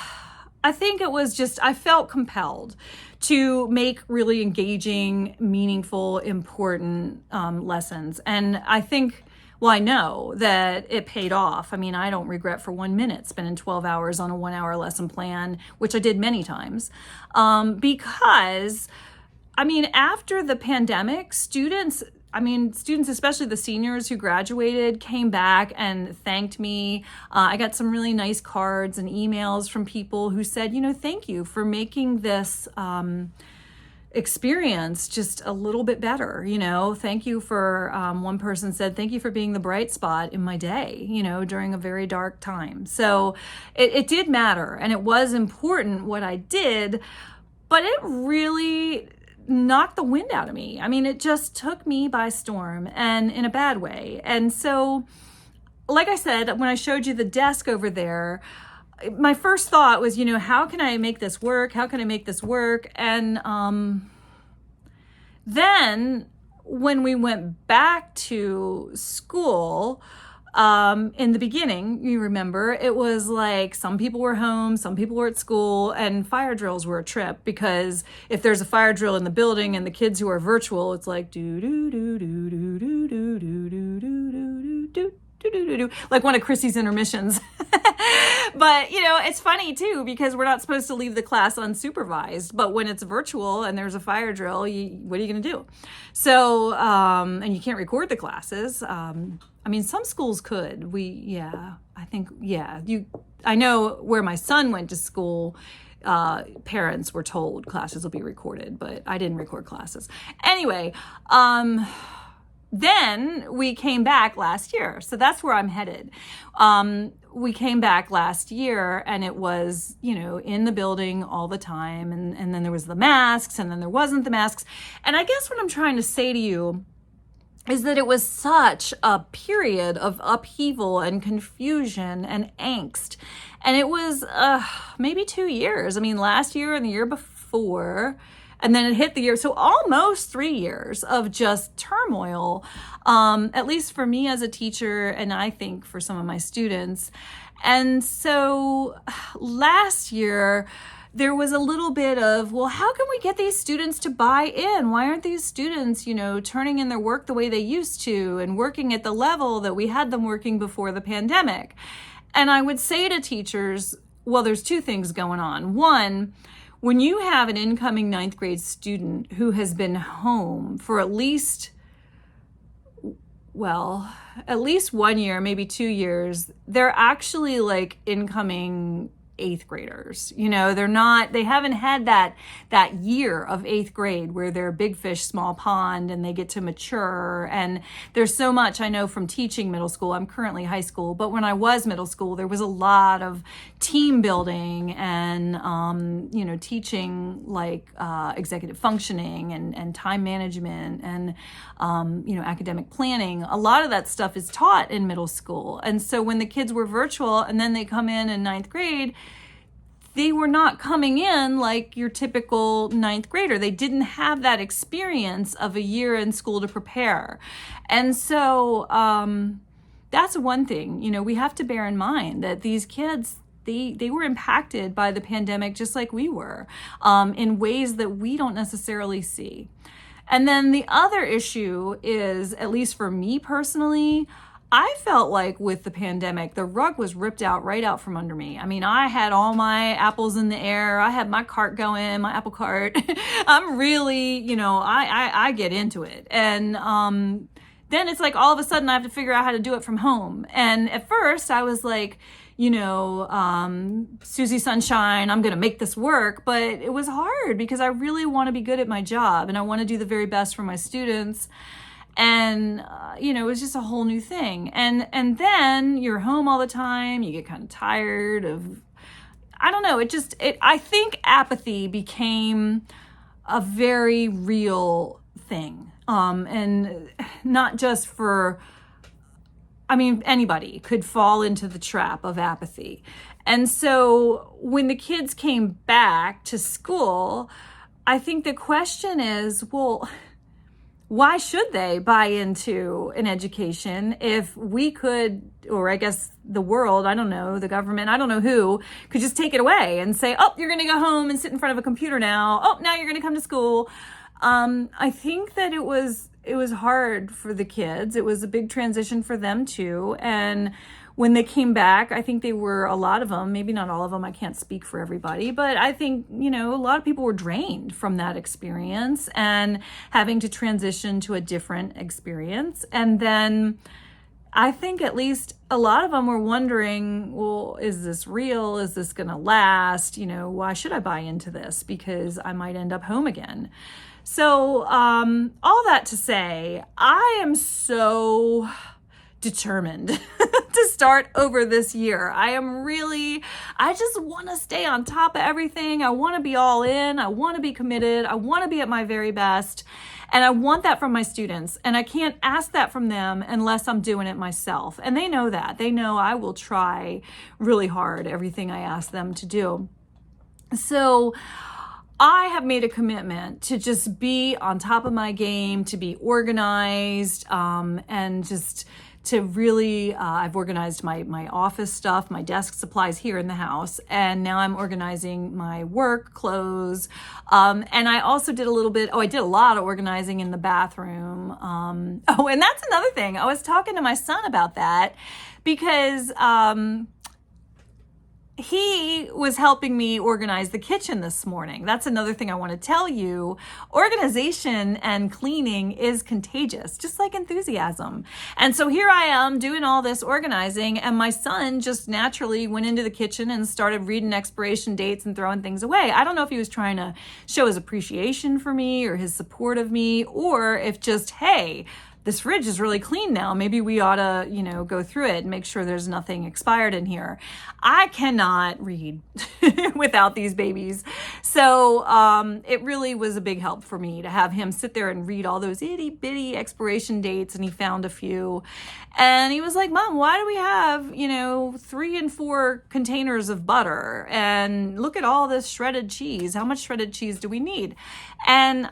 I think it was just, I felt compelled to make really engaging, meaningful, important lessons. And I think, I know that it paid off. I don't regret for 1 minute spending 12 hours on a 1 hour lesson plan, which I did many times, because, after the pandemic, students, especially the seniors who graduated, came back and thanked me. I got some really nice cards and emails from people who said, thank you for making this experience just a little bit better. Thank you for, one person said, thank you for being the bright spot in my day, during a very dark time. So it did matter, and it was important what I did, but it really knocked the wind out of me. It just took me by storm, and in a bad way. And so, like I said, when I showed you the desk over there, my first thought was, how can I make this work? How can I make this work? And then when we went back to school, in the beginning, you remember, it was like some people were home, some people were at school, and fire drills were a trip, because if there's a fire drill in the building and the kids who are virtual, it's like do do do do do do do do do do do do, like one of Chrissie's intermissions. But it's funny too, because we're not supposed to leave the class unsupervised, but when it's virtual and there's a fire drill, what are you going to do? So and you can't record the classes. Some schools could. I know where my son went to school, parents were told classes will be recorded, but I didn't record classes. Anyway, then we came back last year. So that's where I'm headed. We came back last year, and it was, in the building all the time. And then there was the masks, and then there wasn't the masks. And I guess what I'm trying to say to you is that it was such a period of upheaval and confusion and angst. And it was maybe 2 years. Last year and the year before, and then it hit the year. So almost 3 years of just turmoil, at least for me as a teacher, and I think for some of my students. And so last year, there was a little bit of, how can we get these students to buy in? Why aren't these students, turning in their work the way they used to and working at the level that we had them working before the pandemic? And I would say to teachers, there's two things going on. One, when you have an incoming ninth grade student who has been home for at least 1 year, maybe 2 years, they're actually like incoming eighth graders. They haven't had that year of eighth grade where they're big fish, small pond, and they get to mature. And there's so much I know from teaching middle school. I'm currently high school, but when I was middle school, there was a lot of team building and, teaching like executive functioning and time management and, academic planning. A lot of that stuff is taught in middle school. And so when the kids were virtual and then they come in ninth grade, they were not coming in like your typical ninth grader. They didn't have that experience of a year in school to prepare. And so that's one thing, we have to bear in mind that these kids, they were impacted by the pandemic just like we were, in ways that we don't necessarily see. And then the other issue is, at least for me personally, I felt like with the pandemic, the rug was ripped right out from under me. I mean, I had all my apples in the air. I had my cart going, my apple cart. I'm really, I get into it. And then it's like all of a sudden I have to figure out how to do it from home. And at first I was like, Susie Sunshine, I'm going to make this work. But it was hard because I really want to be good at my job and I want to do the very best for my students. And, it was just a whole new thing. And then you're home all the time. You get kind of tired of, I don't know. I think apathy became a very real thing. And not just for, anybody could fall into the trap of apathy. And so when the kids came back to school, I think the question is, well, why should they buy into an education if we could, or I guess the world, I don't know, the government, I don't know who, could just take it away and say, oh, you're going to go home and sit in front of a computer now. Oh, now you're going to come to school. I think that it was hard for the kids. It was a big transition for them too. And when they came back, I think they were, a lot of them, maybe not all of them, I can't speak for everybody, but I think, a lot of people were drained from that experience and having to transition to a different experience. And then I think at least a lot of them were wondering, well, is this real? Is this going to last? Why should I buy into this? Because I might end up home again. So all that to say, I am so determined to start over this year. I just want to stay on top of everything. I want to be all in. I want to be committed. I want to be at my very best. And I want that from my students. And I can't ask that from them unless I'm doing it myself. And they know that. They know I will try really hard everything I ask them to do. So I have made a commitment to just be on top of my game, to be organized, and just to really, I've organized my office stuff, my desk supplies here in the house, and now I'm organizing my work clothes. And I also did I did a lot of organizing in the bathroom. And that's another thing. I was talking to my son about that because, he was helping me organize the kitchen this morning. That's another thing I want to tell you. Organization and cleaning is contagious, just like enthusiasm. And so here I am doing all this organizing, and my son just naturally went into the kitchen and started reading expiration dates and throwing things away. I don't know if he was trying to show his appreciation for me or his support of me, or if just, hey, this fridge is really clean now. Maybe we ought to, go through it and make sure there's nothing expired in here. I cannot read without these babies. So it really was a big help for me to have him sit there and read all those itty bitty expiration dates. And he found a few. And he was like, Mom, why do we have, 3 and 4 containers of butter? And look at all this shredded cheese. How much shredded cheese do we need? And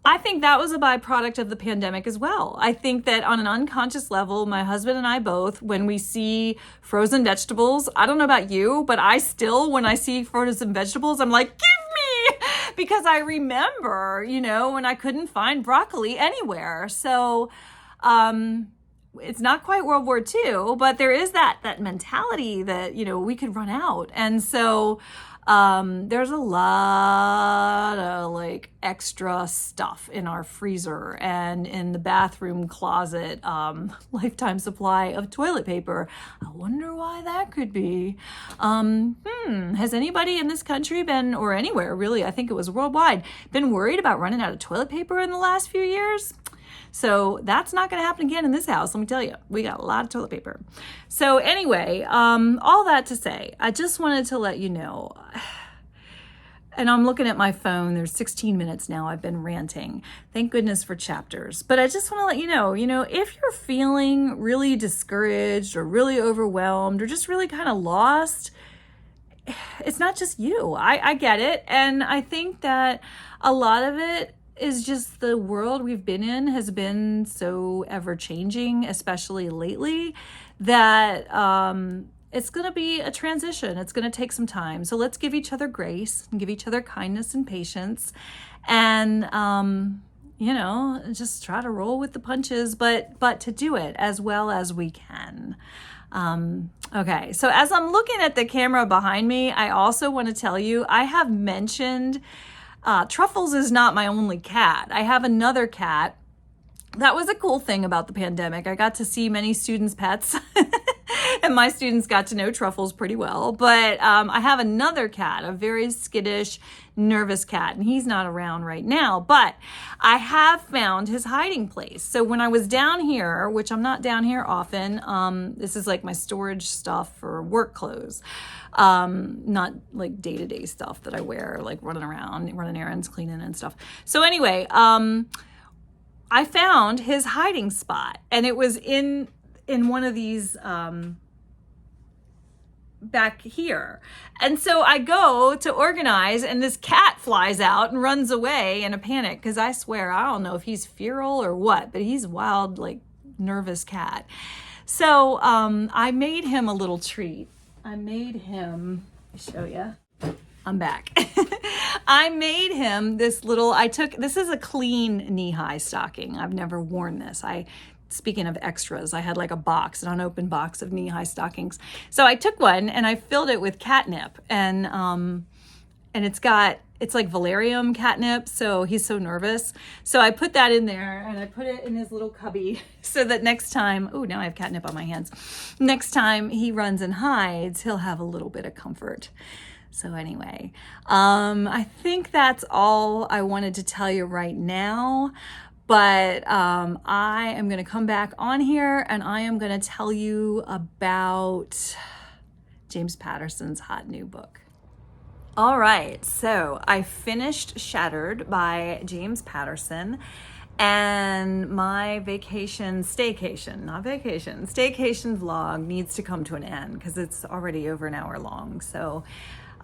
I think that was a byproduct of the pandemic as well. I think that on an unconscious level, my husband and I both, when we see frozen vegetables, I don't know about you, but I still, when I see frozen vegetables, I'm like, give me, because I remember, when I couldn't find broccoli anywhere. So, it's not quite World War II, but there is that mentality that, we could run out. And so, There's a lot of like extra stuff in our freezer and in the bathroom closet, lifetime supply of toilet paper. I wonder why that could be. Has anybody in this country been, or anywhere really, I think it was worldwide, been worried about running out of toilet paper in the last few years? So that's not going to happen again in this house. Let me tell you, we got a lot of toilet paper. So anyway, all that to say, I just wanted to let you know, and I'm looking at my phone, there's 16 minutes now I've been ranting. Thank goodness for chapters. But I just want to let you know, if you're feeling really discouraged or really overwhelmed or just really kind of lost, it's not just you. I get it. And I think that a lot of it is just the world we've been in has been so ever changing, especially lately, that it's going to be a transition. It's going to take some time. So let's give each other grace and give each other kindness and patience, and just try to roll with the punches, but to do it as well as we can. Okay, so as I'm looking at the camera behind me, I also want to tell you, I have mentioned Truffles is not my only cat. I have another cat. That was a cool thing about the pandemic. I got to see many students' pets and my students got to know Truffles pretty well. But I have another cat, a very skittish, nervous cat, and he's not around right now. But I have found his hiding place. So when I was down here, which I'm not down here often, this is like my storage stuff for work clothes. Not like day-to-day stuff that I wear, like running around, running errands, cleaning and stuff. So anyway, I found his hiding spot, and it was in one of these back here. And so I go to organize, and this cat flies out and runs away in a panic, because I swear, I don't know if he's feral or what, but he's a wild, like nervous cat. So I made him a little treat. I made him, let me show you. I'm back. I made him this little, this is a clean knee-high stocking. I've never worn this. Speaking of extras, I had like a box, an unopened box of knee-high stockings. So I took one and I filled it with catnip, and it's like valerian catnip, so he's so nervous. So I put that in there, and I put it in his little cubby so that next time, oh, now I have catnip on my hands. Next time he runs and hides, he'll have a little bit of comfort. So anyway, I think that's all I wanted to tell you right now. But I am going to come back on here, and I am going to tell you about James Patterson's hot new book. All right, so I finished Shattered by James Patterson, and my staycation vlog needs to come to an end because it's already over an hour long. So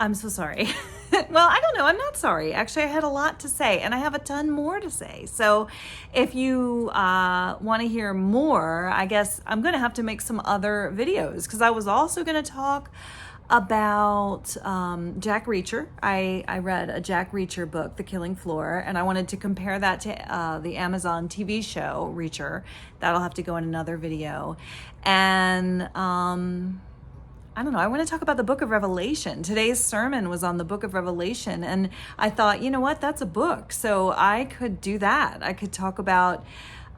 I'm so sorry. Well, I don't know. I'm not sorry. Actually, I had a lot to say, and I have a ton more to say. So if you want to hear more, I guess I'm going to have to make some other videos, because I was also going to talk about Jack Reacher. I read a Jack Reacher book, The Killing Floor, and I wanted to compare that to the Amazon TV show Reacher. That'll have to go in another video. And I don't know, I want to talk about the book of Revelation. Today's sermon was on the book of Revelation, and I thought, you know what, that's a book. So I could do that. I could talk about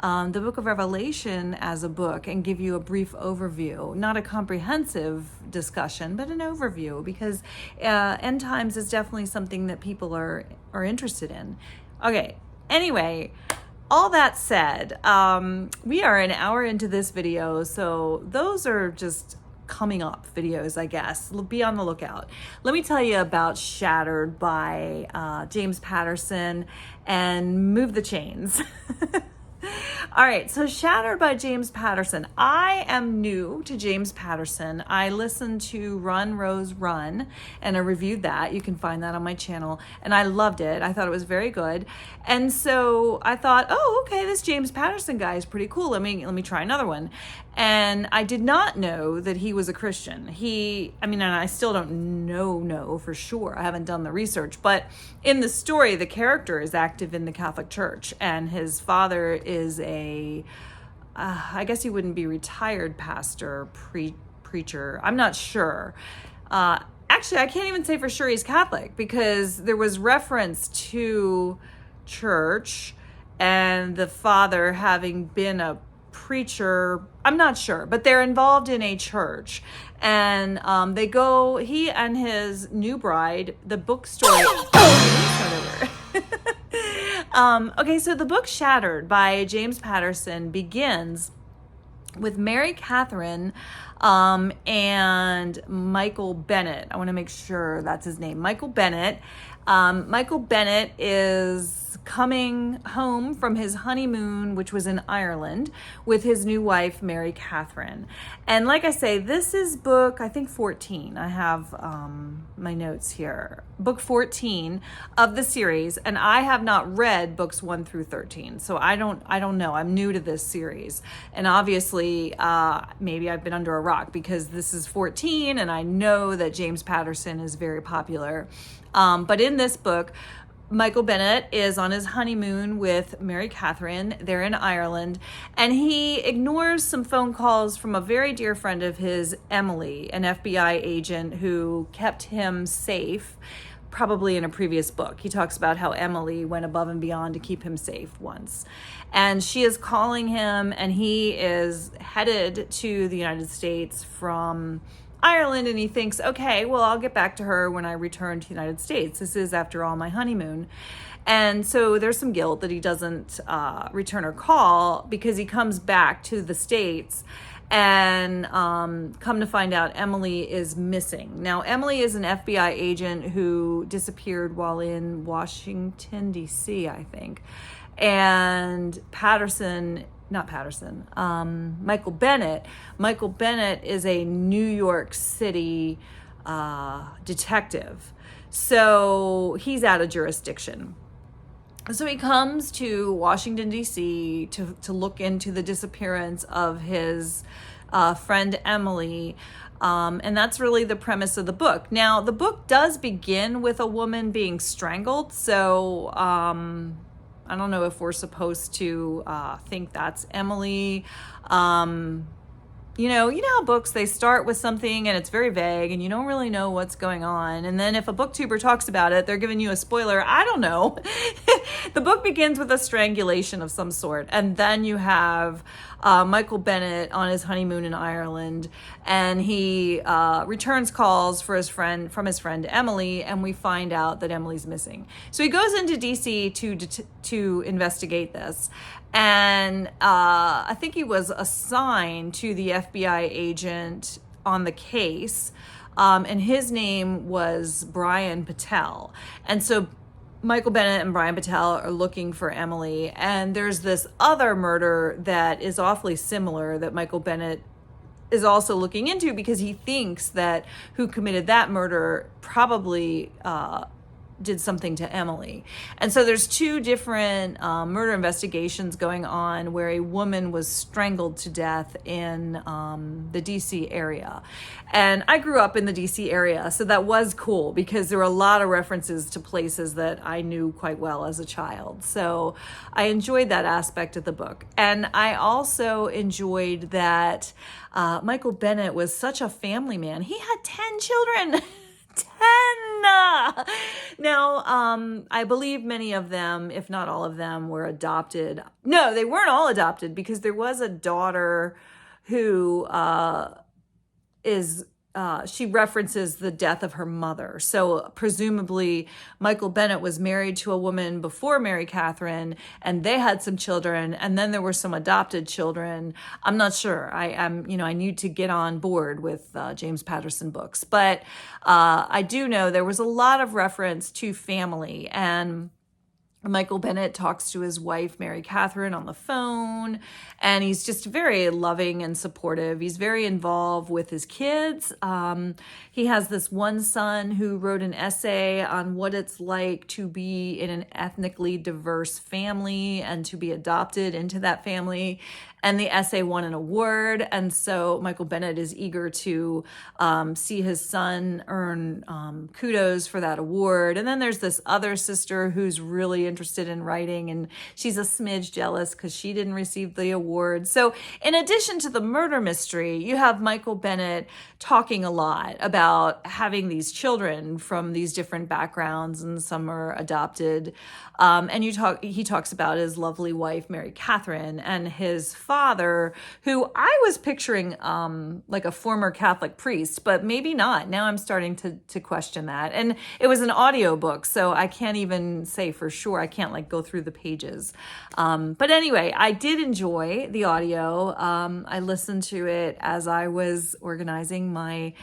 the book of Revelation as a book and give you a brief overview, not a comprehensive discussion, but an overview, because end times is definitely something that people are interested in. Okay, anyway, all that said, we are an hour into this video, so those are just coming up videos, I guess. Be on the lookout. Let me tell you about Shattered by James Patterson and move the chains. All right, so Shattered by James Patterson. I am new to James Patterson. I listened to Run, Rose, Run, and I reviewed that. You can find that on my channel, and I loved it. I thought it was very good. And so I thought, oh, okay, this James Patterson guy is pretty cool. Let me try another one. And I did not know that he was a Christian. And I still don't know for sure. I haven't done the research. But in the story, the character is active in the Catholic Church, and his father is I guess he wouldn't be retired pastor, preacher. I'm not sure. actually, I can't even say for sure he's Catholic, because there was reference to church and the father having been a preacher. I'm not sure, but they're involved in a church, and he and his new bride, the book story. Okay, so the book Shattered by James Patterson begins with Mary Catherine and Michael Bennett. I want to make sure that's his name. Michael Bennett. Michael Bennett is coming home from his honeymoon, which was in Ireland, with his new wife, Mary Catherine. And like I say, this is book, I think 14. I have my notes here. Book 14 of the series, and I have not read books 1 through 13. So I don't know. I'm new to this series. And obviously, maybe I've been under a rock, because this is 14 and I know that James Patterson is very popular. But in this book, Michael Bennett is on his honeymoon with Mary Catherine. They're in Ireland, and he ignores some phone calls from a very dear friend of his, Emily, an FBI agent who kept him safe, probably in a previous book. He talks about how Emily went above and beyond to keep him safe once. And she is calling him, and he is headed to the United States from Ireland, and he thinks, okay, well, I'll get back to her when I return to the United States. This is, after all, my honeymoon. And so there's some guilt that he doesn't return her call, because he comes back to the States and come to find out Emily is missing. Now, Emily is an FBI agent who disappeared while in Washington, D.C., I think. And Michael Bennett. Michael Bennett is a New York City detective. So he's out of jurisdiction. So he comes to Washington, D.C. to look into the disappearance of his friend Emily. And that's really the premise of the book. Now, the book does begin with a woman being strangled. So I don't know if we're supposed to think that's Emily. You know how books, they start with something and it's very vague and you don't really know what's going on. And then if a booktuber talks about it, they're giving you a spoiler. I don't know. The book begins with a strangulation of some sort. And then you have Michael Bennett on his honeymoon in Ireland, and he returns calls from his friend Emily, and we find out that Emily's missing. So he goes into DC to investigate this. And I think he was assigned to the FBI agent on the case, and his name was Brian Patel. And so Michael Bennett and Brian Patel are looking for Emily, and there's this other murder that is awfully similar that Michael Bennett is also looking into, because he thinks that who committed that murder probably did something to Emily. And so there's two different murder investigations going on where a woman was strangled to death in the DC area. And I grew up in the DC area, so that was cool, because there were a lot of references to places that I knew quite well as a child. So I enjoyed that aspect of the book. And I also enjoyed that Michael Bennett was such a family man. He had 10 children. 10! Now, I believe many of them, if not all of them, were adopted. No, they weren't all adopted, because there was a daughter who she references the death of her mother. So presumably Michael Bennett was married to a woman before Mary Catherine, and they had some children, and then there were some adopted children. I'm not sure. I need to get on board with James Patterson books, but I do know there was a lot of reference to family, and Michael Bennett talks to his wife, Mary Catherine, on the phone, and he's just very loving and supportive. He's very involved with his kids. He has this one son who wrote an essay on what it's like to be in an ethnically diverse family and to be adopted into that family. And the essay won an award. And so Michael Bennett is eager to see his son earn kudos for that award. And then there's this other sister who's really interested in writing, and she's a smidge jealous because she didn't receive the award. So in addition to the murder mystery, you have Michael Bennett talking a lot about having these children from these different backgrounds, and some are adopted. And he talks about his lovely wife, Mary Catherine, and his father, who I was picturing like a former Catholic priest, but maybe not. Now I'm starting to question that. And it was an audiobook, so I can't even say for sure. I can't like go through the pages. But anyway, I did enjoy the audio. I listened to it as I was organizing my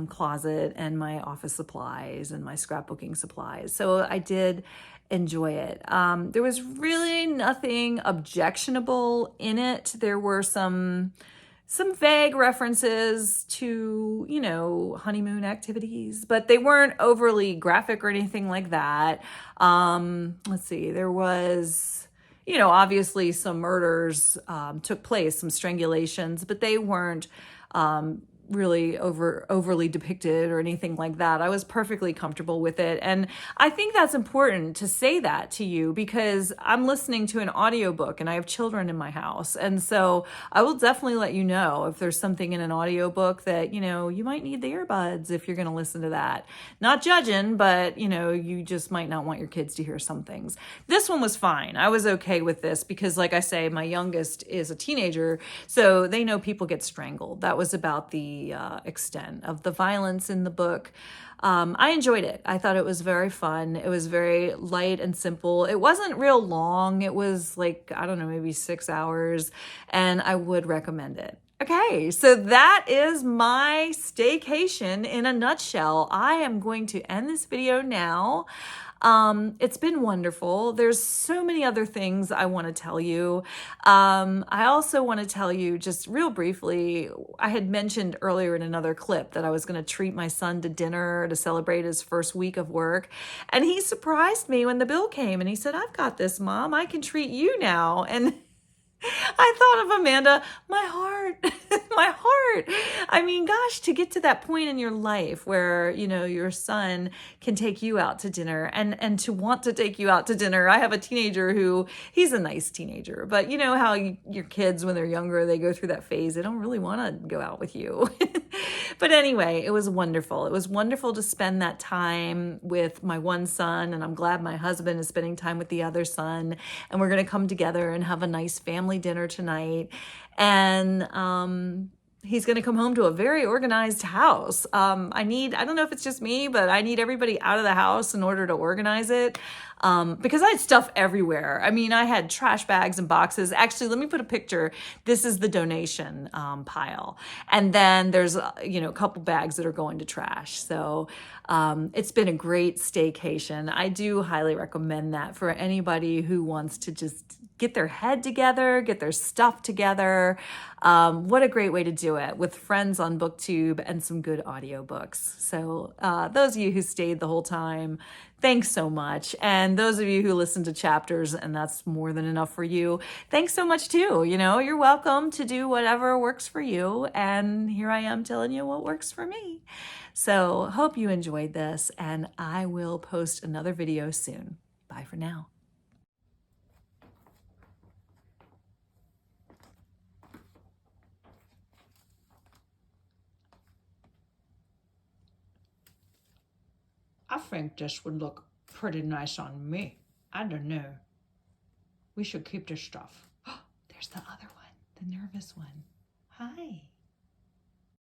closet and my office supplies and my scrapbooking supplies. So I did enjoy it. There was really nothing objectionable in it. There were some vague references to, you know, honeymoon activities, but they weren't overly graphic or anything like that. Let's see, there was, you know, obviously some murders took place, some strangulations, but they weren't really overly depicted or anything like that. I was perfectly comfortable with it. And I think that's important to say that to you, because I'm listening to an audiobook and I have children in my house. And so I will definitely let you know if there's something in an audiobook that, you know, you might need the earbuds if you're going to listen to that. Not judging, but, you know, you just might not want your kids to hear some things. This one was fine. I was okay with this because, like I say, my youngest is a teenager, so they know people get strangled. That was about the extent of the violence in the book. I enjoyed it. I thought it was very fun. It was very light and simple. It wasn't real long. It was like, I don't know, maybe 6 hours, and I would recommend it. Okay, so that is my staycation in a nutshell. I am going to end this video now. It's been wonderful. There's so many other things I want to tell you. I also want to tell you just real briefly, I had mentioned earlier in another clip that I was going to treat my son to dinner to celebrate his first week of work. And he surprised me when the bill came and he said, "I've got this, Mom. I can treat you now." And I thought of Amanda, my heart, my heart. I mean, gosh, to get to that point in your life where, you know, your son can take you out to dinner and to want to take you out to dinner. I have a teenager who, he's a nice teenager, but you know how your kids, when they're younger, they go through that phase. They don't really want to go out with you. But anyway, it was wonderful. It was wonderful to spend that time with my one son, and I'm glad my husband is spending time with the other son, and we're going to come together and have a nice family dinner tonight. And he's going to come home to a very organized house. I don't know if it's just me, but I need everybody out of the house in order to organize it. Because I had stuff everywhere. I mean, I had trash bags and boxes. Actually, let me put a picture. This is the donation pile. And then there's, you know, a couple bags that are going to trash. So it's been a great staycation. I do highly recommend that for anybody who wants to just get their head together, get their stuff together. What a great way to do it, with friends on BookTube and some good audiobooks. So those of you who stayed the whole time, thanks so much. And those of you who listen to chapters and that's more than enough for you, thanks so much too. You know, you're welcome to do whatever works for you. And here I am telling you what works for me. So hope you enjoyed this, and I will post another video soon. Bye for now. I think this would look pretty nice on me. I don't know. We should keep this stuff. There's the other one, the nervous one. Hi.